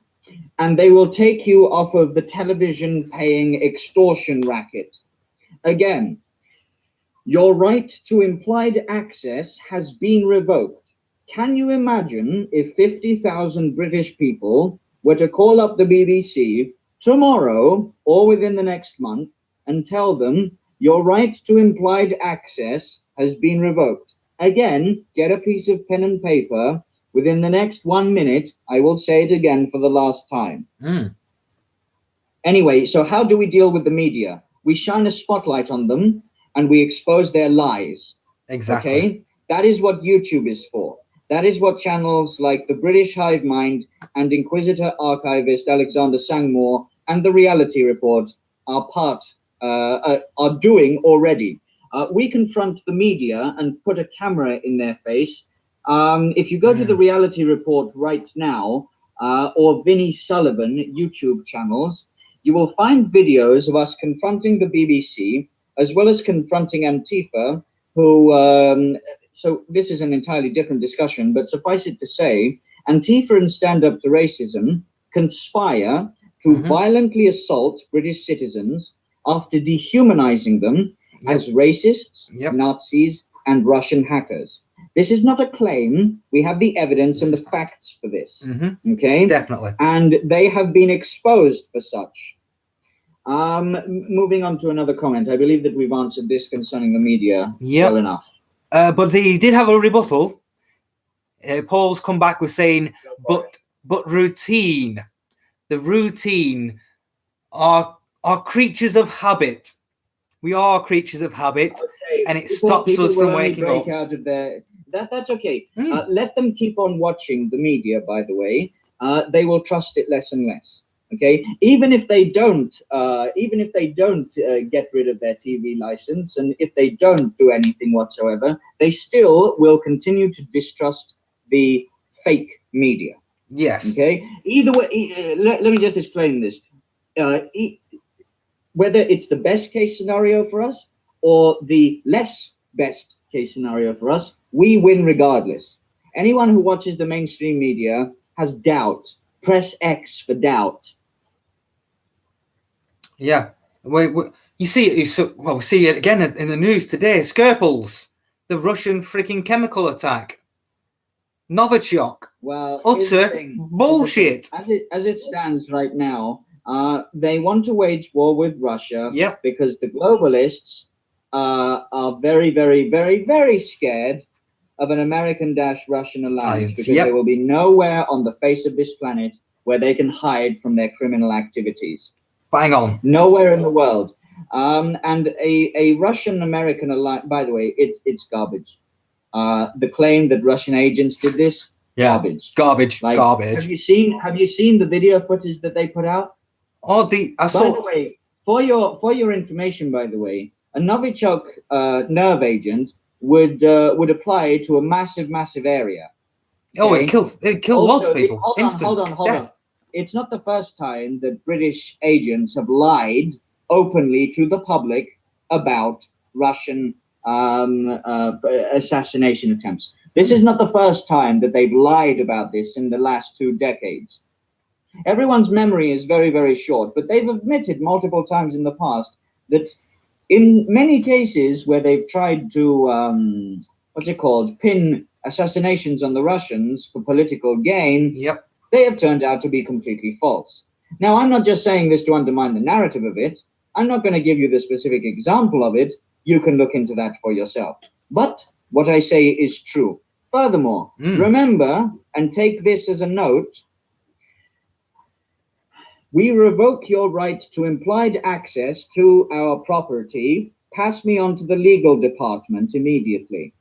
S1: And they will take you off of the television paying extortion racket. Again, your right to implied access has been revoked. Can you imagine if 50,000 British people were to call up the BBC tomorrow or within the next month and tell them your right to implied access has been revoked? Again, get a piece of pen and paper. Within the next 1 minute, I will say it again for the last time. Anyway, so how do we deal with the media? We shine a spotlight on them and we expose their lies.
S2: Exactly.
S1: Okay? That is what YouTube is for. That is what channels like the British Hive Mind and Inquisitor archivist Alexander Sangmore and the Reality Report are doing already. We confront the media and put a camera in their face. If you go to the Reality Report right now, or Vinnie Sullivan YouTube channels, you will find videos of us confronting the BBC, as well as confronting Antifa, who, so this is an entirely different discussion, but suffice it to say, Antifa and Stand Up to Racism conspire to violently assault British citizens after dehumanizing them as racists, Nazis, and Russian hackers. This is not a claim. We have the evidence and the facts for this. Okay?
S2: Definitely.
S1: And they have been exposed for such. Moving on to another comment. I believe that we've answered this concerning the media well enough.
S2: But they did have a rebuttal. Paul's come back with saying, but routine. The routine are creatures of habit. We are creatures of habit, and it stops us from waking up.
S1: Out of their, that's okay. Let them keep on watching the media, by the way. They will trust it less and less. Okay, even if they don't get rid of their TV license, and if they don't do anything whatsoever, they still will continue to distrust the fake media.
S2: Yes.
S1: Okay. Either way, let me just explain this. Whether it's the best case scenario for us or the less best case scenario for us, we win regardless. Anyone who watches the mainstream media has doubt. Press X for doubt.
S2: Yeah. You see it. We see it again in the news today. Skripals, the Russian freaking chemical attack. Novichok.
S1: Well,
S2: utter bullshit.
S1: As it stands right now, they want to wage war with Russia because the globalists are very, very, very, very scared of an American-Russian alliance because there will be nowhere on the face of this planet where they can hide from their criminal activities.
S2: Bang on.
S1: Nowhere in the world. And a Russian-American alliance, by the way, it's garbage. The claim that Russian agents did this, garbage.
S2: Garbage.
S1: Have you seen the video footage that they put out?
S2: By
S1: the way, for your information, by the way, a Novichok nerve agent would apply to a massive area.
S2: Okay? It killed lots of people.
S1: Hold on. It's not the first time that British agents have lied openly to the public about Russian assassination attempts. This is not the first time that they've lied about this in the last 2 decades. Everyone's memory is very, very short, but they've admitted multiple times in the past that in many cases where they've tried to, pin assassinations on the Russians for political gain, they have turned out to be completely false. Now, I'm not just saying this to undermine the narrative of it. I'm not going to give you the specific example of it. You can look into that for yourself. But what I say is true. Furthermore, remember, and take this as a note, we revoke your right to implied access to our property. Pass me on to the legal department immediately.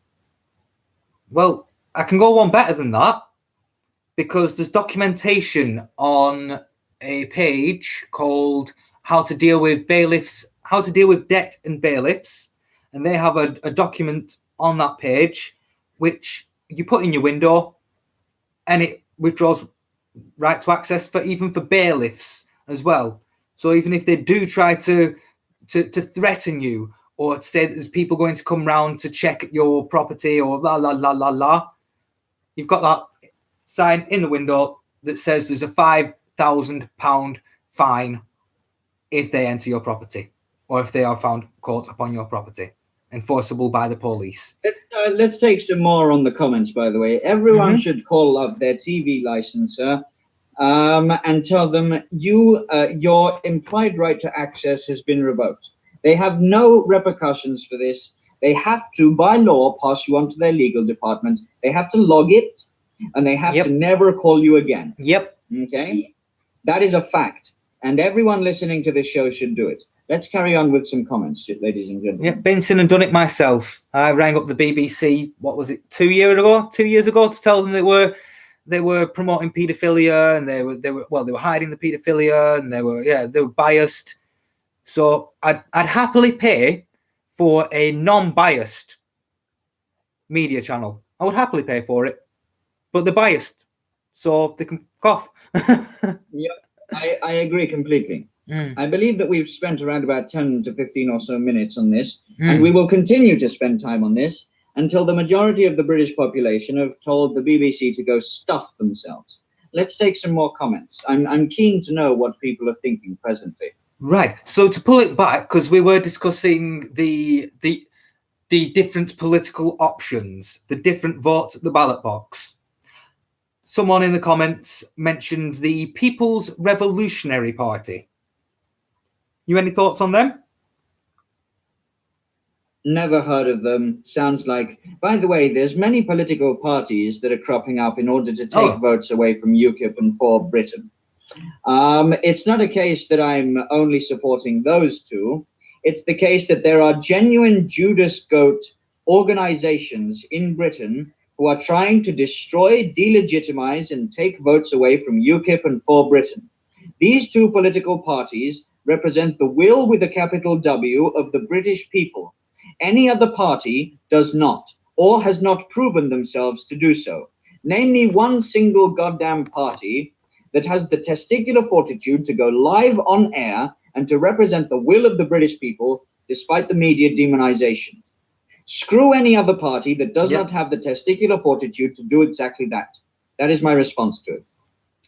S2: Well, I can go one better than that, because there's documentation on a page called How to Deal with Bailiffs, How to Deal with Debt and Bailiffs, and they have a document on that page which you put in your window, and it withdraws right to access for even for bailiffs as well. So even if they do try to to threaten you or to say that there's people going to come round to check your property or la la la la la. You've got that sign in the window that says there's a £5,000 fine if they enter your property or if they are found caught upon your property, enforceable by the police.
S1: Let's take some more on the comments, by the way. Everyone should call up their TV licensor and tell them your implied right to access has been revoked. They have no repercussions for this. They have to, by law, pass you on to their legal department. They have to log it, and they have to never call you again.
S2: Yep.
S1: Okay? That is a fact, and everyone listening to this show should do it. Let's carry on with some comments, ladies and gentlemen.
S2: Yeah, been seen and done it myself. I rang up the BBC, what was it, 2 years ago, to tell them they were promoting paedophilia, and they were hiding the paedophilia, and they were biased. So I'd happily pay for a non-biased media channel. I would happily pay for it, but they're biased, so they can cough.
S1: Yeah, I agree completely. I believe that we've spent around about 10 to 15 or so minutes on this, and we will continue to spend time on this until the majority of the British population have told the BBC to go stuff themselves. Let's take some more comments. I'm keen to know what people are thinking presently.
S2: Right. So to pull it back, because we were discussing the different political options, the different votes at the ballot box. Someone in the comments mentioned the People's Revolutionary Party. You any thoughts on them?
S1: Never heard of them. Sounds like, by the way, there's many political parties that are cropping up in order to take votes away from UKIP and for Britain. It's not a case that I'm only supporting those two. It's the case that there are genuine Judas Goat organizations in Britain who are trying to destroy, delegitimize, and take votes away from UKIP and for Britain. These two political parties represent the will with a capital W of the British people. Any other party does not, or has not proven themselves to do so. Name me one single goddamn party that has the testicular fortitude to go live on air and to represent the will of the British people despite the media demonization. Screw any other party that does not have the testicular fortitude to do exactly that. That is my response to it.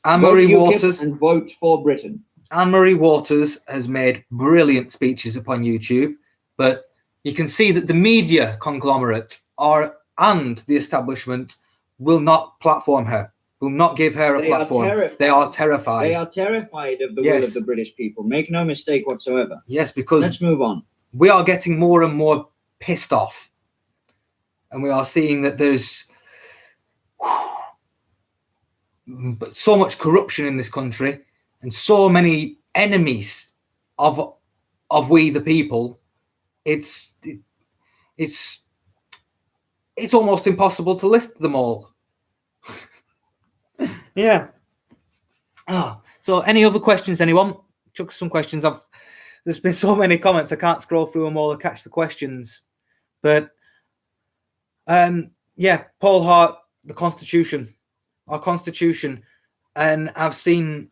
S2: Anne-Marie Waters
S1: and vote for Britain.
S2: Anne-Marie Waters has made brilliant speeches upon YouTube, but you can see that the media conglomerate and the establishment will not platform her, will not give her a platform. They are terrified.
S1: They are terrified of the will of the British people. Make no mistake whatsoever.
S2: Yes, because
S1: let's move on.
S2: We are getting more and more pissed off, and we are seeing that there's so much corruption in this country and so many enemies of we the people. It's almost impossible to list them all. Yeah. So any other questions, anyone? Chuck some questions. There's been so many comments, I can't scroll through them all and catch the questions. But Paul Hart, the Constitution, our Constitution, and I've seen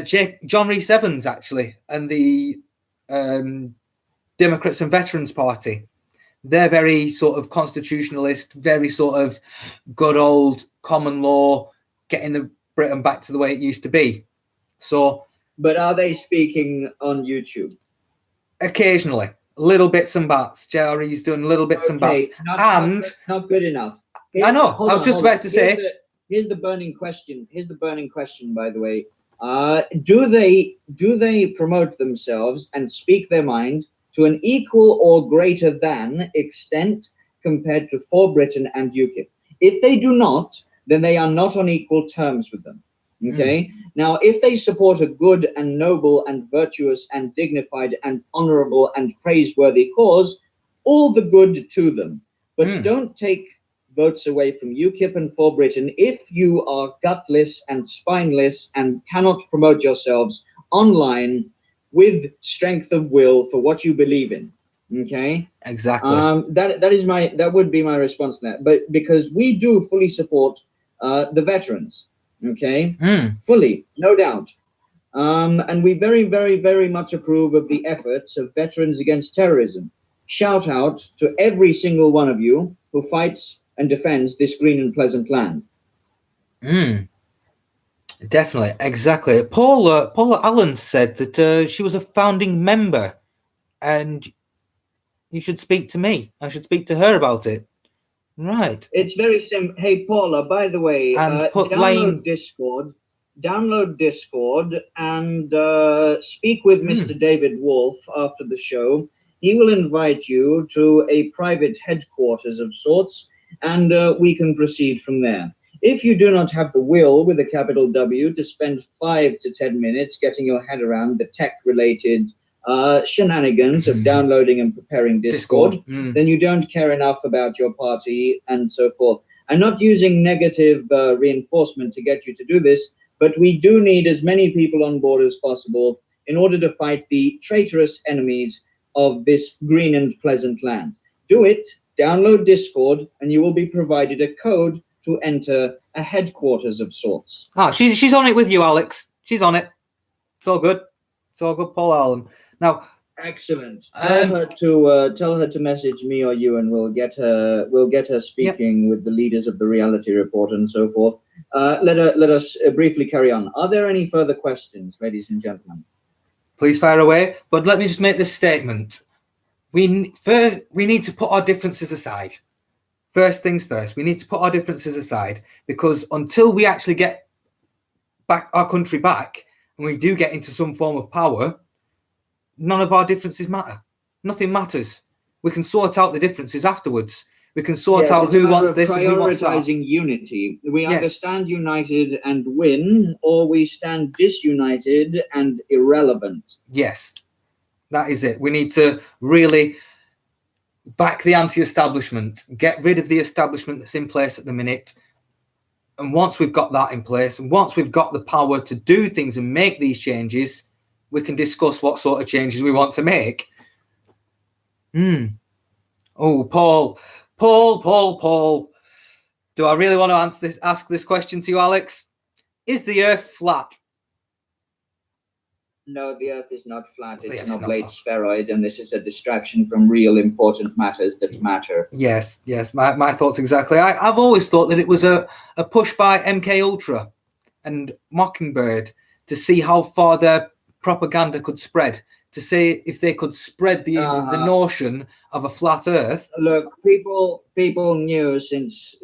S2: John Rhys Evans actually, and the Democrats and Veterans Party. They're very sort of constitutionalist, very sort of good old common law, getting the Britain back to the way it used to be. So,
S1: but are they speaking on YouTube?
S2: Occasionally, little bits and bats. Jerry's doing little bits and bats,
S1: not good enough.
S2: I know. I was just about to say.
S1: Here's the burning question. By the way, do they promote themselves and speak their mind to an equal or greater than extent compared to For Britain and UKIP? If they do not, then they are not on equal terms with them. Okay? Now, if they support a good and noble and virtuous and dignified and honorable and praiseworthy cause, all the good to them. But don't take votes away from UKIP and For Britain if you are gutless and spineless and cannot promote yourselves online with strength of will for what you believe in. Okay,
S2: exactly.
S1: That would be my response to that. But because we do fully support the veterans, okay, fully, no doubt. And we very, very, very much approve of the efforts of Veterans Against Terrorism. Shout out to every single one of you who fights and defends this green and pleasant land.
S2: Definitely, exactly. Paula Allen said that she was a founding member, and you should speak to me. I should speak to her about it. Right.
S1: It's very simple. Hey, Paula, by the way,
S2: And
S1: download Discord. Download Discord and speak with Mr. David Wolf after the show. He will invite you to a private headquarters of sorts, and we can proceed from there. If you do not have the will, with a capital W, to spend 5 to 10 minutes getting your head around the tech-related shenanigans of downloading and preparing Discord, then you don't care enough about your party and so forth. I'm not using negative reinforcement to get you to do this, but we do need as many people on board as possible in order to fight the traitorous enemies of this green and pleasant land. Do it, download Discord, and you will be provided a code to enter a headquarters of sorts.
S2: She's on it with you, Alex. She's on it. It's all good. It's all good, Paul Allen. Now,
S1: excellent. Tell her to message me or you, and we'll get her speaking with the leaders of the reality report and so forth. Let us briefly carry on. Are there any further questions, ladies and gentlemen?
S2: Please fire away. But let me just make this statement. We need to put our differences aside. First things first, we need to put our differences aside, because until we actually get back our country back and we do get into some form of power, none of our differences matter. Nothing matters. We can sort out the differences afterwards. We can sort out who wants this and who wants that.
S1: Prioritizing unity. We either stand united and win, or we stand disunited and irrelevant.
S2: Yes, that is it. We need to really back the anti-establishment, get rid of the establishment that's in place at the minute. And once we've got that in place, and once we've got the power to do things and make these changes, we can discuss what sort of changes we want to make. Oh, Paul. Do I really want to ask this question to you, Alex? Is the Earth flat?
S1: No, the Earth is not flat. It's an oblate spheroid, and this is a distraction from real important matters that matter.
S2: Yes. My thoughts exactly. I've always thought that it was a push by MK Ultra and Mockingbird to see how far their propaganda could spread, to see if they could spread the notion of a flat Earth.
S1: Look, people knew since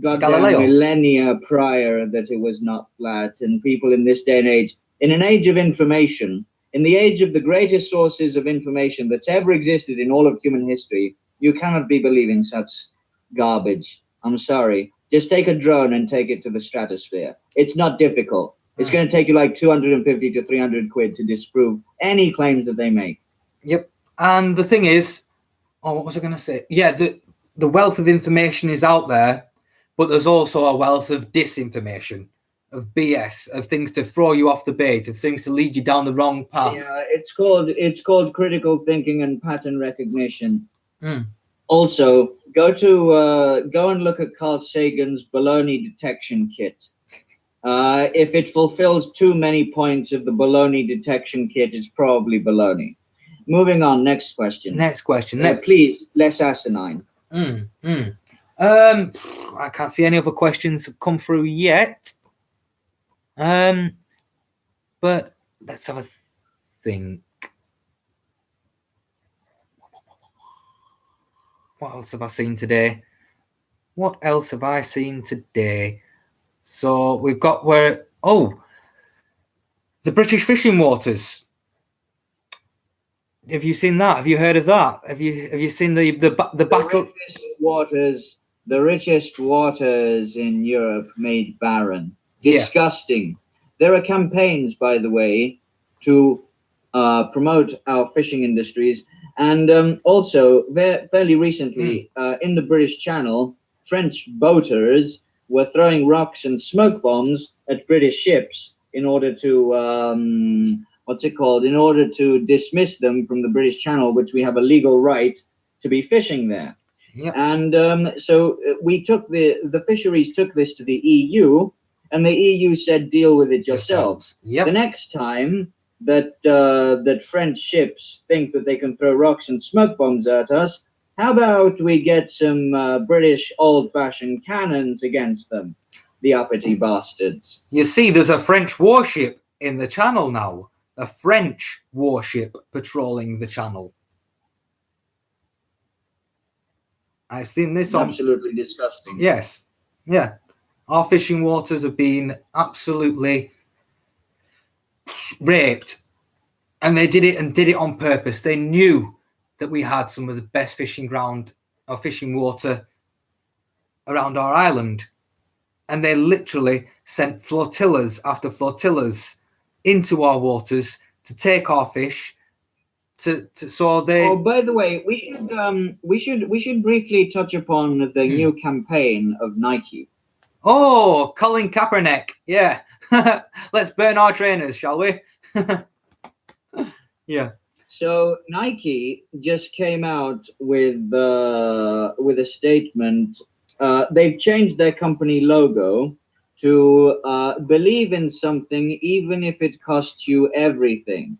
S1: goddamn millennia prior that it was not flat, and people in this day and age, in an age of information, in the age of the greatest sources of information that's ever existed in all of human history, you cannot be believing such garbage. I'm sorry. Just take a drone and take it to the stratosphere. It's not difficult. It's going to take you like 250 to 300 quid to disprove any claims that they make.
S2: Yep. And the thing is, what was I going to say? Yeah, the wealth of information is out there, but there's also a wealth of disinformation, of BS, of things to throw you off the bait, of things to lead you down the wrong path.
S1: Yeah, it's called critical thinking and pattern recognition. Also, go and look at Carl Sagan's baloney detection kit. If it fulfills too many points of the baloney detection kit, it's probably baloney. Moving on, next question. Please, less asinine.
S2: I can't see any other questions have come through yet. But let's have a think. What else have I seen today? So we've got the British fishing waters. Have you seen that? Have you heard of that? Have you seen the battle?
S1: The richest waters in Europe made barren. Disgusting. Yeah. There are campaigns, by the way, to promote our fishing industries, and also fairly recently in the British Channel, French boaters were throwing rocks and smoke bombs at British ships in order to in order to dismiss them from the British Channel, which we have a legal right to be fishing there.
S2: Yep.
S1: And so we took the fisheries took this to the EU, and the EU said, deal with it yourselves.
S2: Yep.
S1: The next time that French ships think that they can throw rocks and smoke bombs at us, how about we get some British old-fashioned cannons against them, the uppity bastards.
S2: You see, there's a French warship in the channel now. A French warship patrolling the channel. I've seen this on...
S1: Absolutely disgusting.
S2: Yes. Yeah. Our fishing waters have been absolutely raped. And they did it on purpose. They knew that we had some of the best fishing ground or fishing water around our island. And they literally sent flotillas after flotillas into our waters to take our fish. So they...
S1: Oh, by the way, we should briefly touch upon the new campaign of Nike.
S2: Oh, Colin Kaepernick. Yeah. Let's burn our trainers, shall we? Yeah.
S1: So Nike just came out with a statement. They've changed their company logo to believe in something even if it costs you everything.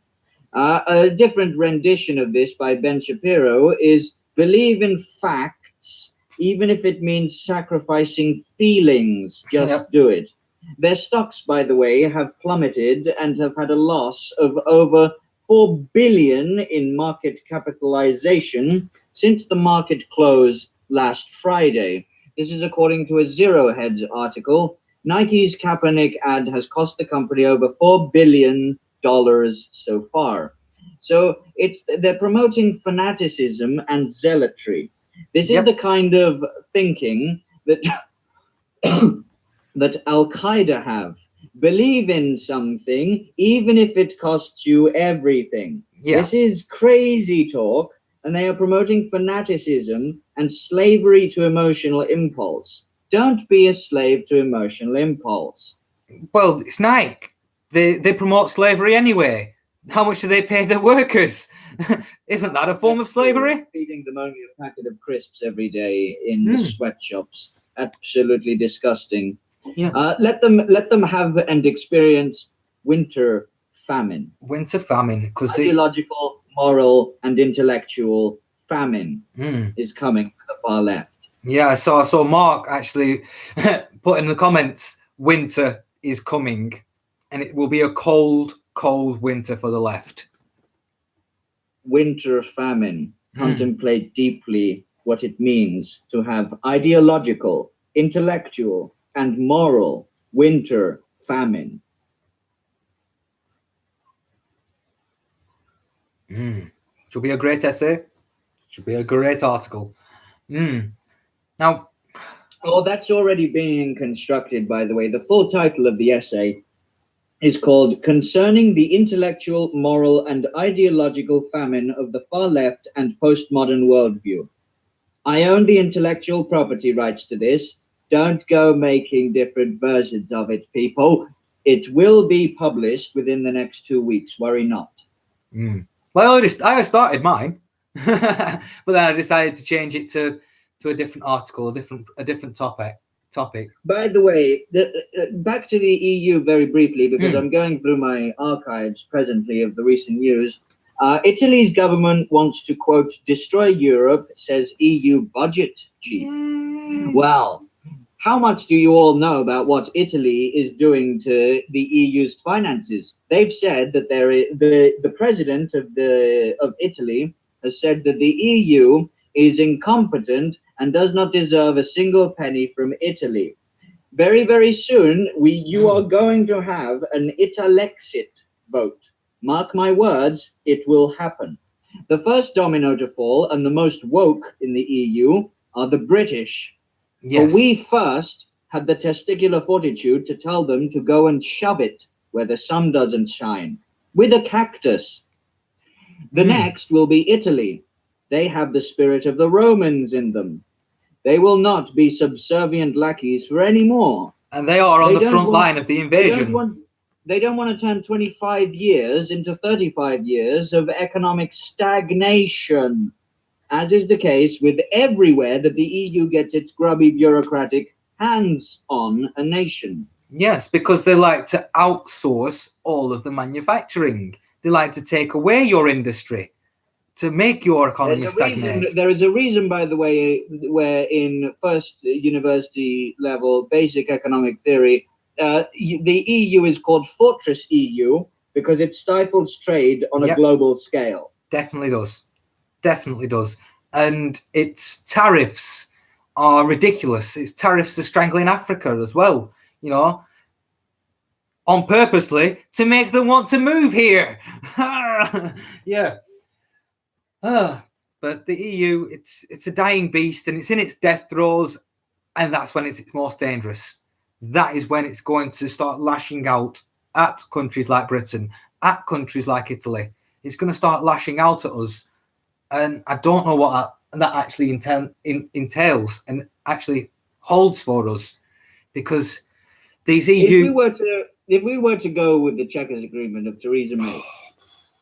S1: A different rendition of this by Ben Shapiro is believe in facts even if it means sacrificing feelings. Just do it. Their stocks, by the way, have plummeted and have had a loss of over 4 billion in market capitalization since the market close last Friday. This is according to a Zero Hedge article. Nike's Kaepernick ad has cost the company over $4 billion so far. So they're promoting fanaticism and zealotry. This is the kind of thinking that that Al-Qaeda have. Believe in something, even if it costs you everything. This is crazy talk, and they are promoting fanaticism and slavery to emotional impulse. Don't be a slave to emotional impulse.
S2: Well, it's Nike. They promote slavery anyway. How much do they pay their workers? Isn't that a form of slavery?
S1: Feeding them only a packet of crisps every day in the sweatshops. Absolutely disgusting.
S2: Yeah.
S1: Let them have and experience winter famine.
S2: Winter famine, because
S1: ideological, moral, and intellectual famine is coming to the far left.
S2: Yeah, I saw Mark actually put in the comments, winter is coming, and it will be a cold winter for the left.
S1: Winter famine. Contemplate deeply what it means to have ideological, intellectual, and moral winter famine.
S2: Should be a great essay. Should be a great article. Now,
S1: that's already being constructed, by the way. The full title of the essay is called Concerning the Intellectual, Moral, and Ideological Famine of the Far Left and Postmodern Worldview. I own the intellectual property rights to this. Don't go making different versions of it, people. It will be published within the next 2 weeks. Worry not.
S2: Well, I started mine, but then I decided to change it to a different article, a different topic.
S1: By the way, back to the EU very briefly, because I'm going through my archives presently of the recent news. Italy's government wants to, quote, destroy Europe, says EU budget chief. Well, how much do you all know about what Italy is doing to the EU's finances? They've said that the president of Italy has said that the EU is incompetent and does not deserve a single penny from Italy. Very, very soon, you are going to have an Italexit vote. Mark my words, it will happen. The first domino to fall and the most woke in the EU are the British.
S2: Yes.
S1: But we first had the testicular fortitude to tell them to go and shove it where the sun doesn't shine, with a cactus. The next will be Italy. They have the spirit of the Romans in them. They will not be subservient lackeys for any more.
S2: And they are on the front line of the invasion.
S1: They don't want to turn 25 years into 35 years of economic stagnation, as is the case with everywhere that the EU gets its grubby bureaucratic hands on a nation.
S2: Yes, because they like to outsource all of the manufacturing. They like to take away your industry to make your economy stagnate.
S1: There is a reason, by the way, where in first university level basic economic theory, the EU is called Fortress EU because it stifles trade on a global scale.
S2: Definitely does. Definitely does. And its tariffs are ridiculous. Its tariffs are strangling Africa as well, you know, on purposely to make them want to move here. Yeah. But the EU, it's a dying beast and it's in its death throes, and that's when it's its most dangerous. That is when it's going to start lashing out at countries like Britain, at countries like Italy. It's going to start lashing out at us, and I don't know what that actually entails and actually holds for us, because these EU.
S1: If we were to go with the Chequers Agreement of Theresa May,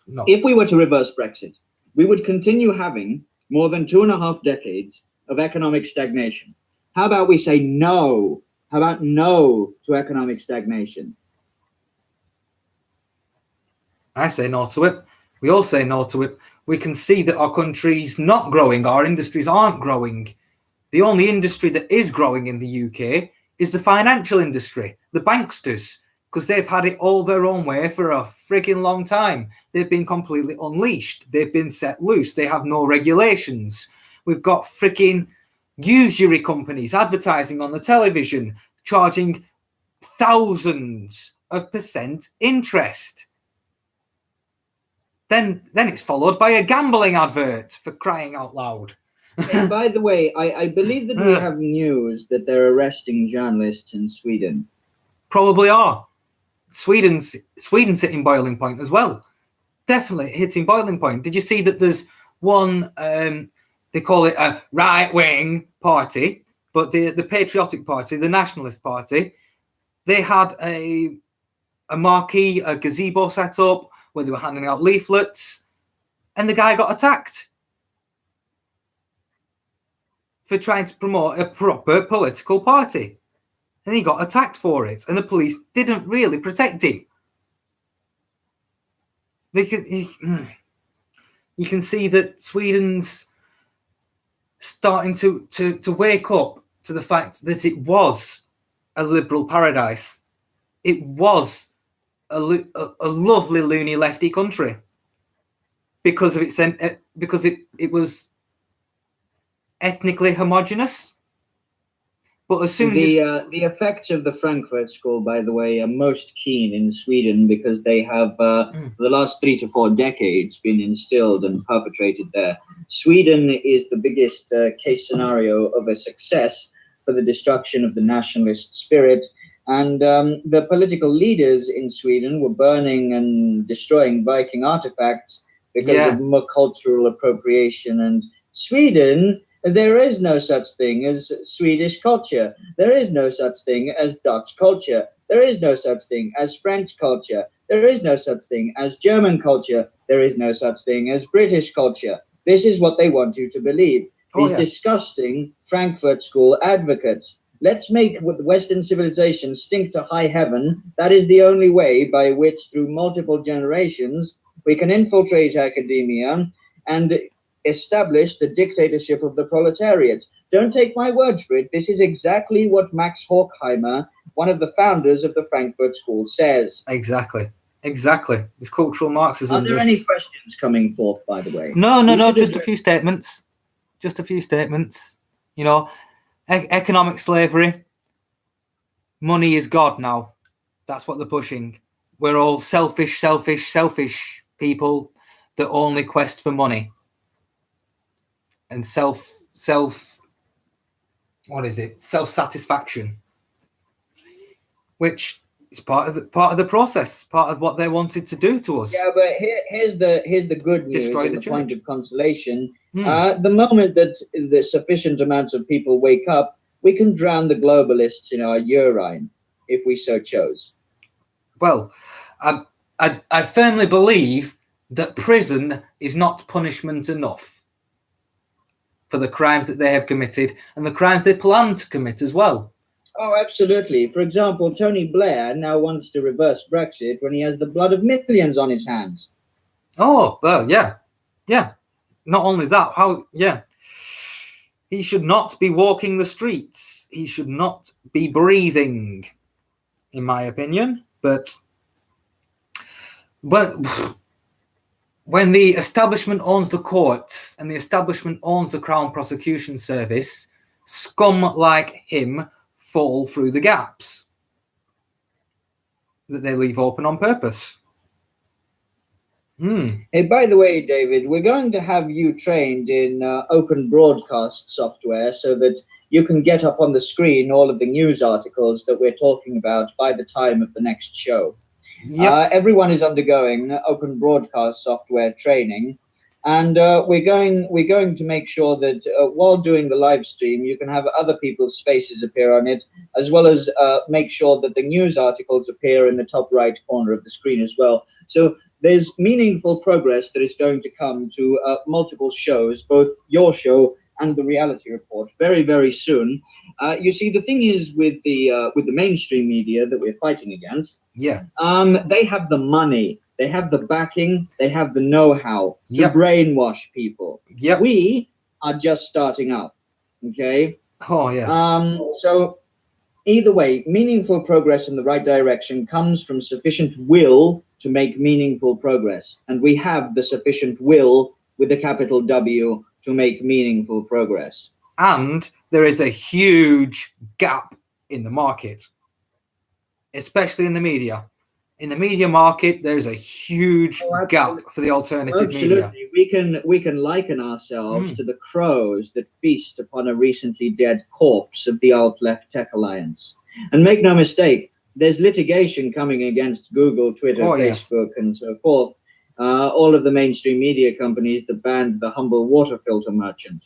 S2: no.
S1: If we were to reverse Brexit, we would continue having more than 2.5 decades of economic stagnation. How about we say no? How about no to economic stagnation?
S2: I say no to it. We all say no to it. We can see that our country's not growing. Our industries aren't growing. The only industry that is growing in the UK is the financial industry, the banksters, because they've had it all their own way for a freaking long time. They've been completely unleashed. They've been set loose. They have no regulations. We've got freaking usury companies advertising on the television, charging thousands of % interest. Then it's followed by a gambling advert, for crying out loud.
S1: And by the way, I believe that we have news that they're arresting journalists in Sweden.
S2: Probably are. Sweden's hitting boiling point as well. Definitely hitting boiling point. Did you see that there's one, they call it a right-wing party, but the Patriotic Party, the Nationalist Party, they had a marquee, a gazebo set up where they were handing out leaflets, and the guy got attacked for trying to promote a proper political party. And he got attacked for it, and the police didn't really protect him. You can see that Sweden's starting to wake up to the fact that it was a liberal paradise. It was a lovely loony lefty country because of because it was ethnically homogenous. But as soon as
S1: the effects of the Frankfurt School, by the way, are most keen in Sweden because they have, for the last 3 to 4 decades, been instilled and perpetrated there. Sweden is the biggest case scenario of a success for the destruction of the nationalist spirit. And the political leaders in Sweden were burning and destroying Viking artifacts because of cultural appropriation. And Sweden, there is no such thing as Swedish culture. There is no such thing as Dutch culture. There is no such thing as French culture. There is no such thing as German culture. There is no such thing as British culture. This is what they want you to believe. These disgusting Frankfurt School advocates. Let's make Western civilization stink to high heaven. That is the only way by which, through multiple generations, we can infiltrate academia and establish the dictatorship of the proletariat. Don't take my word for it. This is exactly what Max Horkheimer, one of the founders of the Frankfurt School, says.
S2: Exactly. This cultural Marxism.
S1: Are there any questions coming forth, by the way?
S2: No. Just a few statements. You know, economic slavery. Money is God now. That's what they're pushing. We're all selfish people that only quest for money. And self-satisfaction, which is part of the process, part of what they wanted to do to us.
S1: Yeah, but here's the good news.
S2: Destroy the
S1: and the point
S2: church.
S1: of consolation. The moment that the sufficient amounts of people wake up, we can drown the globalists in our urine, if we so chose.
S2: Well, I firmly believe that prison is not punishment enough for the crimes that they have committed and the crimes they plan to commit as well.
S1: Oh, absolutely. For example, Tony Blair now wants to reverse Brexit when he has the blood of millions on his hands.
S2: Oh, well, yeah. Yeah. Not only that, he should not be walking the streets. He should not be breathing, in my opinion. But when the establishment owns the courts and the establishment owns the Crown Prosecution Service, scum like him fall through the gaps that they leave open on purpose.
S1: Hey, by the way, David, we're going to have you trained in open broadcast software so that you can get up on the screen all of the news articles that we're talking about by the time of the next show.
S2: Yep.
S1: Everyone is undergoing open broadcast software training, and we're going to make sure that while doing the live stream, you can have other people's faces appear on it, as well as make sure that the news articles appear in the top right corner of the screen as well. So there's meaningful progress that is going to come to multiple shows, both your show and the reality report, very, very soon. You see, the thing is with the mainstream media that we're fighting against,
S2: Yeah.
S1: they have the money, they have the backing, they have the know-how to
S2: Yep.
S1: brainwash people.
S2: Yep.
S1: We are just starting out. Okay.
S2: Oh, yes.
S1: So either way, meaningful progress in the right direction comes from sufficient will to make meaningful progress. And we have the sufficient will with a capital W to make meaningful progress.
S2: And there is a huge gap in the market, especially in the media. In the media market, there's a huge gap for the alternative media.
S1: We can liken ourselves to the crows that feast upon a recently dead corpse of the alt-left tech alliance. And make no mistake, there's litigation coming against Google, Twitter, Facebook, and so forth. All of the mainstream media companies that banned the humble water filter merchant.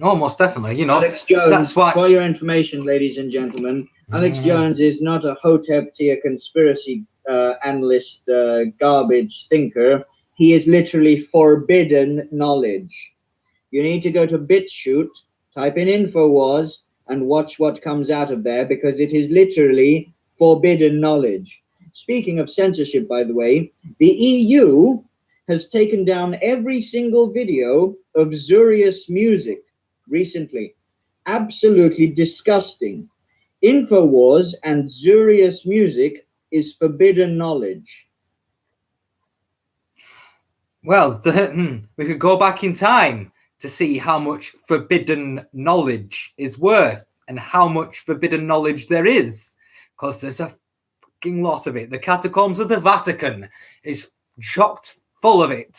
S2: Oh, most definitely. You know,
S1: Alex Jones,
S2: that's why.
S1: For your information, ladies and gentlemen, Alex Jones is not a hotep tier conspiracy analyst garbage thinker. He is literally forbidden knowledge. You need to go to BitChute, type in InfoWars, and watch what comes out of there, because it is literally forbidden knowledge. Speaking of censorship, by the way, the EU has taken down every single video of Zurius music recently. Absolutely disgusting. InfoWars and Zurius music is forbidden knowledge.
S2: Well, we could go back in time to see how much forbidden knowledge is worth and how much forbidden knowledge there is, because there's a fucking lot of it. The catacombs of the Vatican is chocked full of it.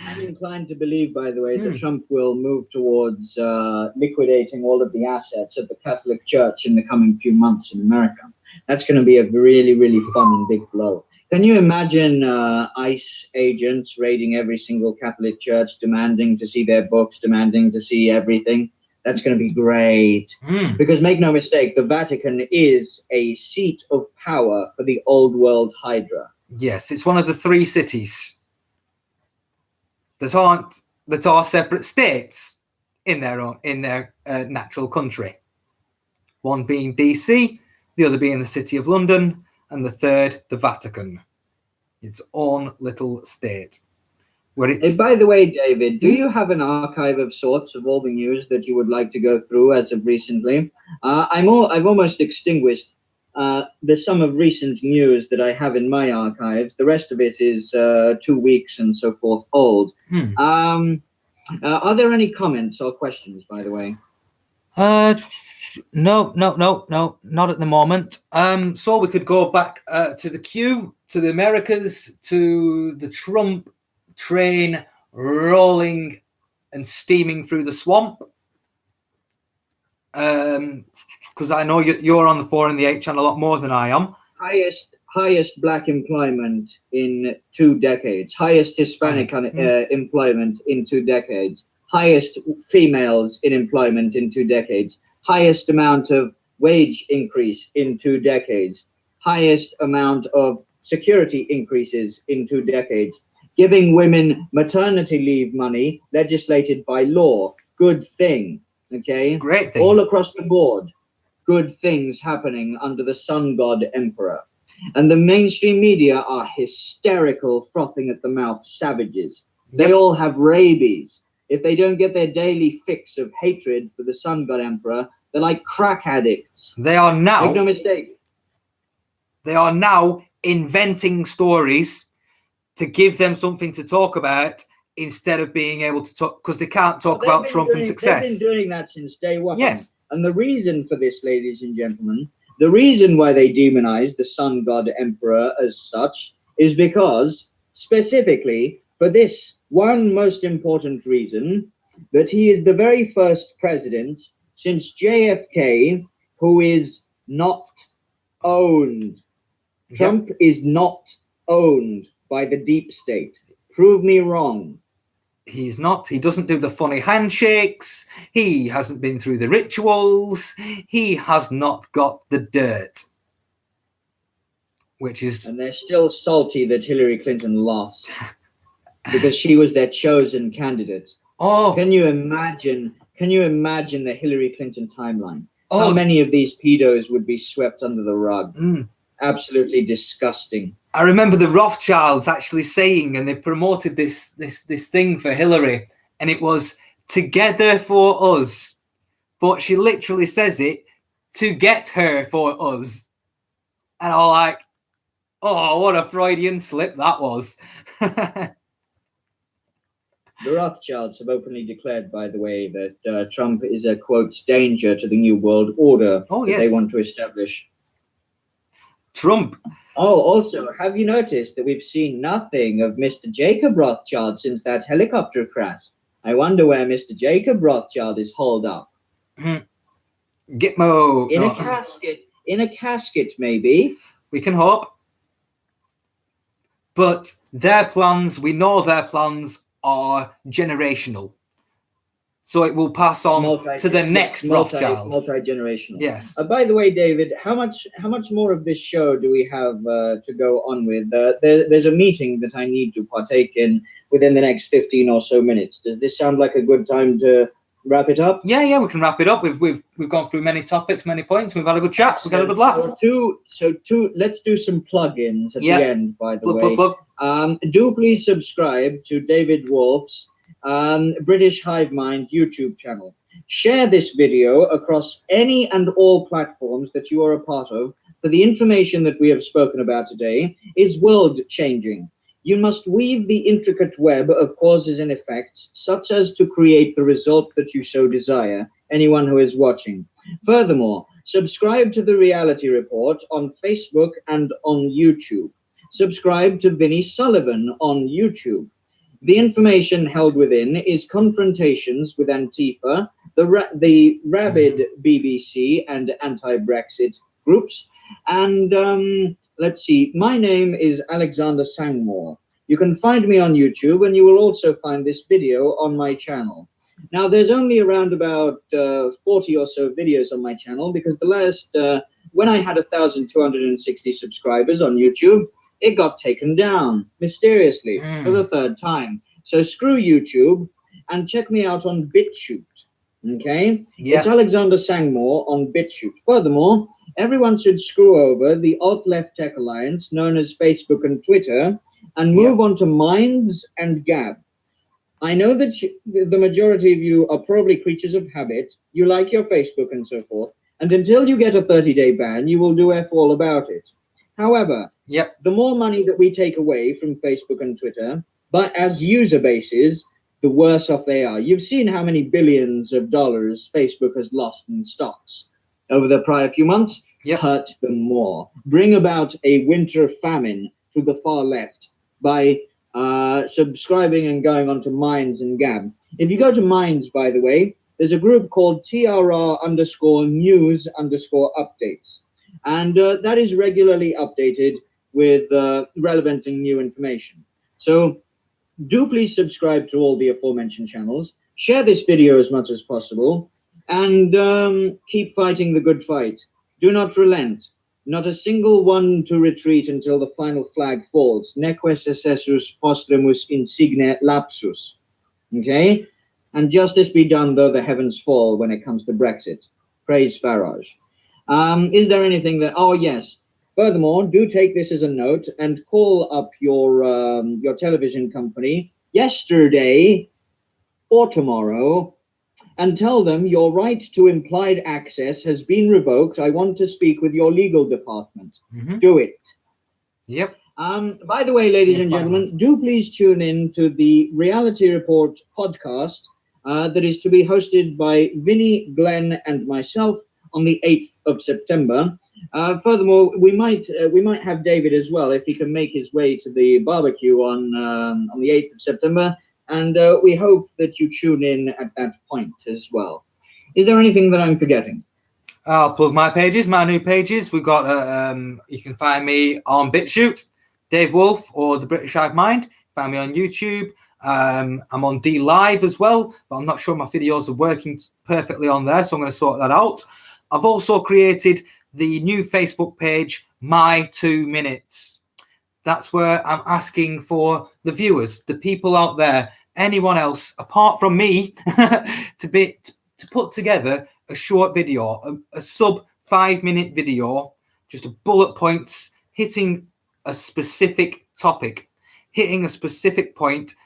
S1: I'm inclined to believe, by the way, that Trump will move towards liquidating all of the assets of the Catholic Church in the coming few months in America. That's going to be a really, really fun and big blow. Can you imagine ICE agents raiding every single Catholic church, demanding to see their books, demanding to see everything? That's going to be great. Because make no mistake, the Vatican is a seat of power for the old world Hydra.
S2: Yes, it's one of the three cities that are separate states in their natural country. One being DC, the other being the City of London, and the third, the Vatican. Its own little state.
S1: Hey, by the way, David, do you have an archive of sorts of all the news that you would like to go through as of recently? I've almost extinguished the sum of recent news that I have in my archives. The rest of it is 2 weeks and so forth old. Are there any comments or questions, by the way?
S2: No, not at the moment. So we could go back to the queue, to the Americas, to the Trump train rolling and steaming through the swamp. Because I know you're on the 4 and the 8 channel a lot more than I am.
S1: Highest black employment in 2 decades. Highest Hispanic employment in 2 decades. Highest females in employment in 2 decades. Highest amount of wage increase in 2 decades. Highest amount of security increases in 2 decades. Giving women maternity leave money legislated by law. Good thing. Okay?
S2: Great thing.
S1: All across the board, good things happening under the sun god emperor. And the mainstream media are hysterical, frothing at the mouth savages. They
S2: Yep.
S1: all have rabies. If they don't get their daily fix of hatred for the sun god emperor, they're like crack addicts.
S2: They are
S1: Make no
S2: now
S1: mistake.
S2: inventing stories to give them something to talk about instead of being able to talk, because they can't talk about Trump and
S1: They've been
S2: success.
S1: doing that since day one.
S2: Yes.
S1: And the reason for this, ladies and gentlemen, the reason why they demonize the sun god emperor as such is because, specifically, for this one most important reason, that he is the very first president since JFK who is not owned.
S2: Yep.
S1: Trump is not owned by the deep state. Prove me wrong.
S2: He's not. He doesn't do the funny handshakes. He hasn't been through the rituals. He has not got the dirt. Which is...
S1: And they're still salty that Hillary Clinton lost because she was their chosen candidate.
S2: Oh,
S1: Can you imagine the Hillary Clinton timeline?
S2: oh,
S1: How many of these pedos would be swept under the rug?
S2: mm.
S1: Absolutely disgusting.
S2: I remember the Rothschilds actually saying, and they promoted this thing for Hillary, and it was "Together for us," but she literally says it "to get her for us," and I'm like, oh, what a Freudian slip that was.
S1: The Rothschilds have openly declared, by the way, that Trump is a, quote, danger to the new world order
S2: Oh,
S1: that
S2: yes.
S1: they want to establish.
S2: Trump.
S1: Oh, also, have you noticed that we've seen nothing of Mr. Jacob Rothschild since that helicopter crash? I wonder where Mr. Jacob Rothschild is holed up.
S2: Gitmo.
S1: In
S2: No.
S1: a casket. In a casket, maybe.
S2: We can hope. But their plans, we know their plans are generational. So it will pass on to the next Rothschild.
S1: Multi-generational.
S2: Yes.
S1: By the way, David, how much more of this show do we have to go on with? There's a meeting that I need to partake in within the next 15 or so minutes. Does this sound like a good time to wrap it up?
S2: Yeah, we can wrap it up. We've gone through many topics, many points. We've had a good chat. We've had a good laugh.
S1: Let's do some plug-ins at the end, by the way.
S2: Plug.
S1: Do please subscribe to David Wolf's British Hive Mind YouTube channel. Share this video across any and all platforms that you are a part of, for the information that we have spoken about today is world-changing. You must weave the intricate web of causes and effects, such as to create the result that you so desire, anyone who is watching. Furthermore, subscribe to The Reality Report on Facebook and on YouTube. Subscribe to Vinnie Sullivan on YouTube. The information held within is confrontations with Antifa, the rabid BBC and anti-Brexit groups. And let's see, my name is Alexander Sangmore. You can find me on YouTube, and you will also find this video on my channel. Now, there's only around about 40 or so videos on my channel, because the last, when I had 1,260 subscribers on YouTube, it got taken down mysteriously for the third time. So screw YouTube and check me out on BitChute. Okay?
S2: Yeah.
S1: It's Alexander Sangmore on BitChute. Furthermore, everyone should screw over the alt-left tech alliance known as Facebook and Twitter and move on to Minds and Gab. I know that the majority of you are probably creatures of habit. You like your Facebook and so forth. And until you get a 30-day ban, you will do F all about it. However, the more money that we take away from Facebook and Twitter, but as user bases, the worse off they are. You've seen how many billions of dollars Facebook has lost in stocks over the prior few months. Hurt them more. Bring about a winter famine to the far left by subscribing and going on to Minds and Gab. If you go to Minds, by the way, there's a group called TRR_news_updates. And that is regularly updated with relevant and new information. So do please subscribe to all the aforementioned channels. Share this video as much as possible. And keep fighting the good fight. Do not relent. Not a single one to retreat until the final flag falls. Neque secessus postremus insigne lapsus. Okay? and justice be done though the heavens fall when it comes to Brexit. Praise Farage. Is there anything that? Oh yes. Furthermore, do take this as a note and call up your television company yesterday or tomorrow and tell them your right to implied access has been revoked. I want to speak with your legal department. Do it.
S2: Yep.
S1: By the way, ladies and gentlemen, do please tune in to the Reality Report podcast that is to be hosted by Vinny, Glenn, and myself on the 8th of September. Furthermore, we might have David as well if he can make his way to the barbecue on the 8th of September, and we hope that you tune in at that point as well. Is there anything that I'm forgetting?
S2: I'll plug my pages, my new pages. We've got you can find me on BitChute, Dave Wolf, or the British Hive Mind. Find me on YouTube. I'm on D Live as well, but I'm not sure my videos are working perfectly on there, so I'm going to sort that out. I've also created the new Facebook page, My 2 Minutes. That's where I'm asking for the viewers, the people out there, anyone else apart from me, to put together a short video, a sub 5-minute video, just a bullet points hitting a specific topic, hitting a specific point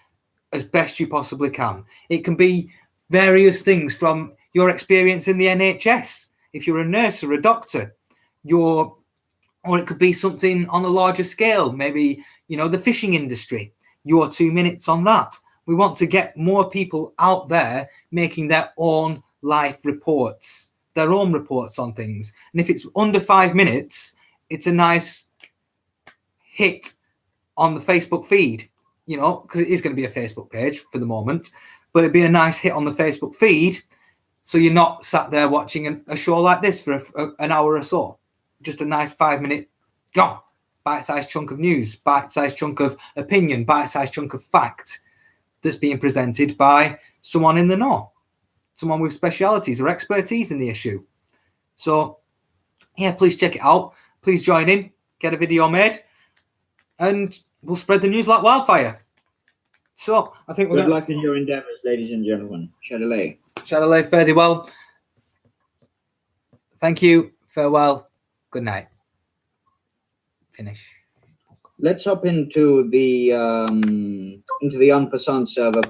S2: as best you possibly can. It can be various things from your experience in the NHS, if you're a nurse or a doctor, or it could be something on a larger scale, maybe, the fishing industry, your 2 minutes on that. We want to get more people out there making their own life reports, their own reports on things. And if it's under 5 minutes, it's a nice hit on the Facebook feed, because it is going to be a Facebook page for the moment, but it'd be a nice hit on the Facebook feed. So you're not sat there watching a show like this for an hour or so. Just a nice 5-minute, bite-sized chunk of news, bite-sized chunk of opinion, bite-sized chunk of fact that's being presented by someone in the know, someone with specialities or expertise in the issue. So, yeah, please check it out. Please join in, get a video made, and we'll spread the news like wildfire. So, I think
S1: Good luck in your endeavors, ladies and gentlemen. Chatelet.
S2: Chatelet, fare thee well. Thank you. Farewell. Good night. Finish.
S1: Let's hop into the en passant server.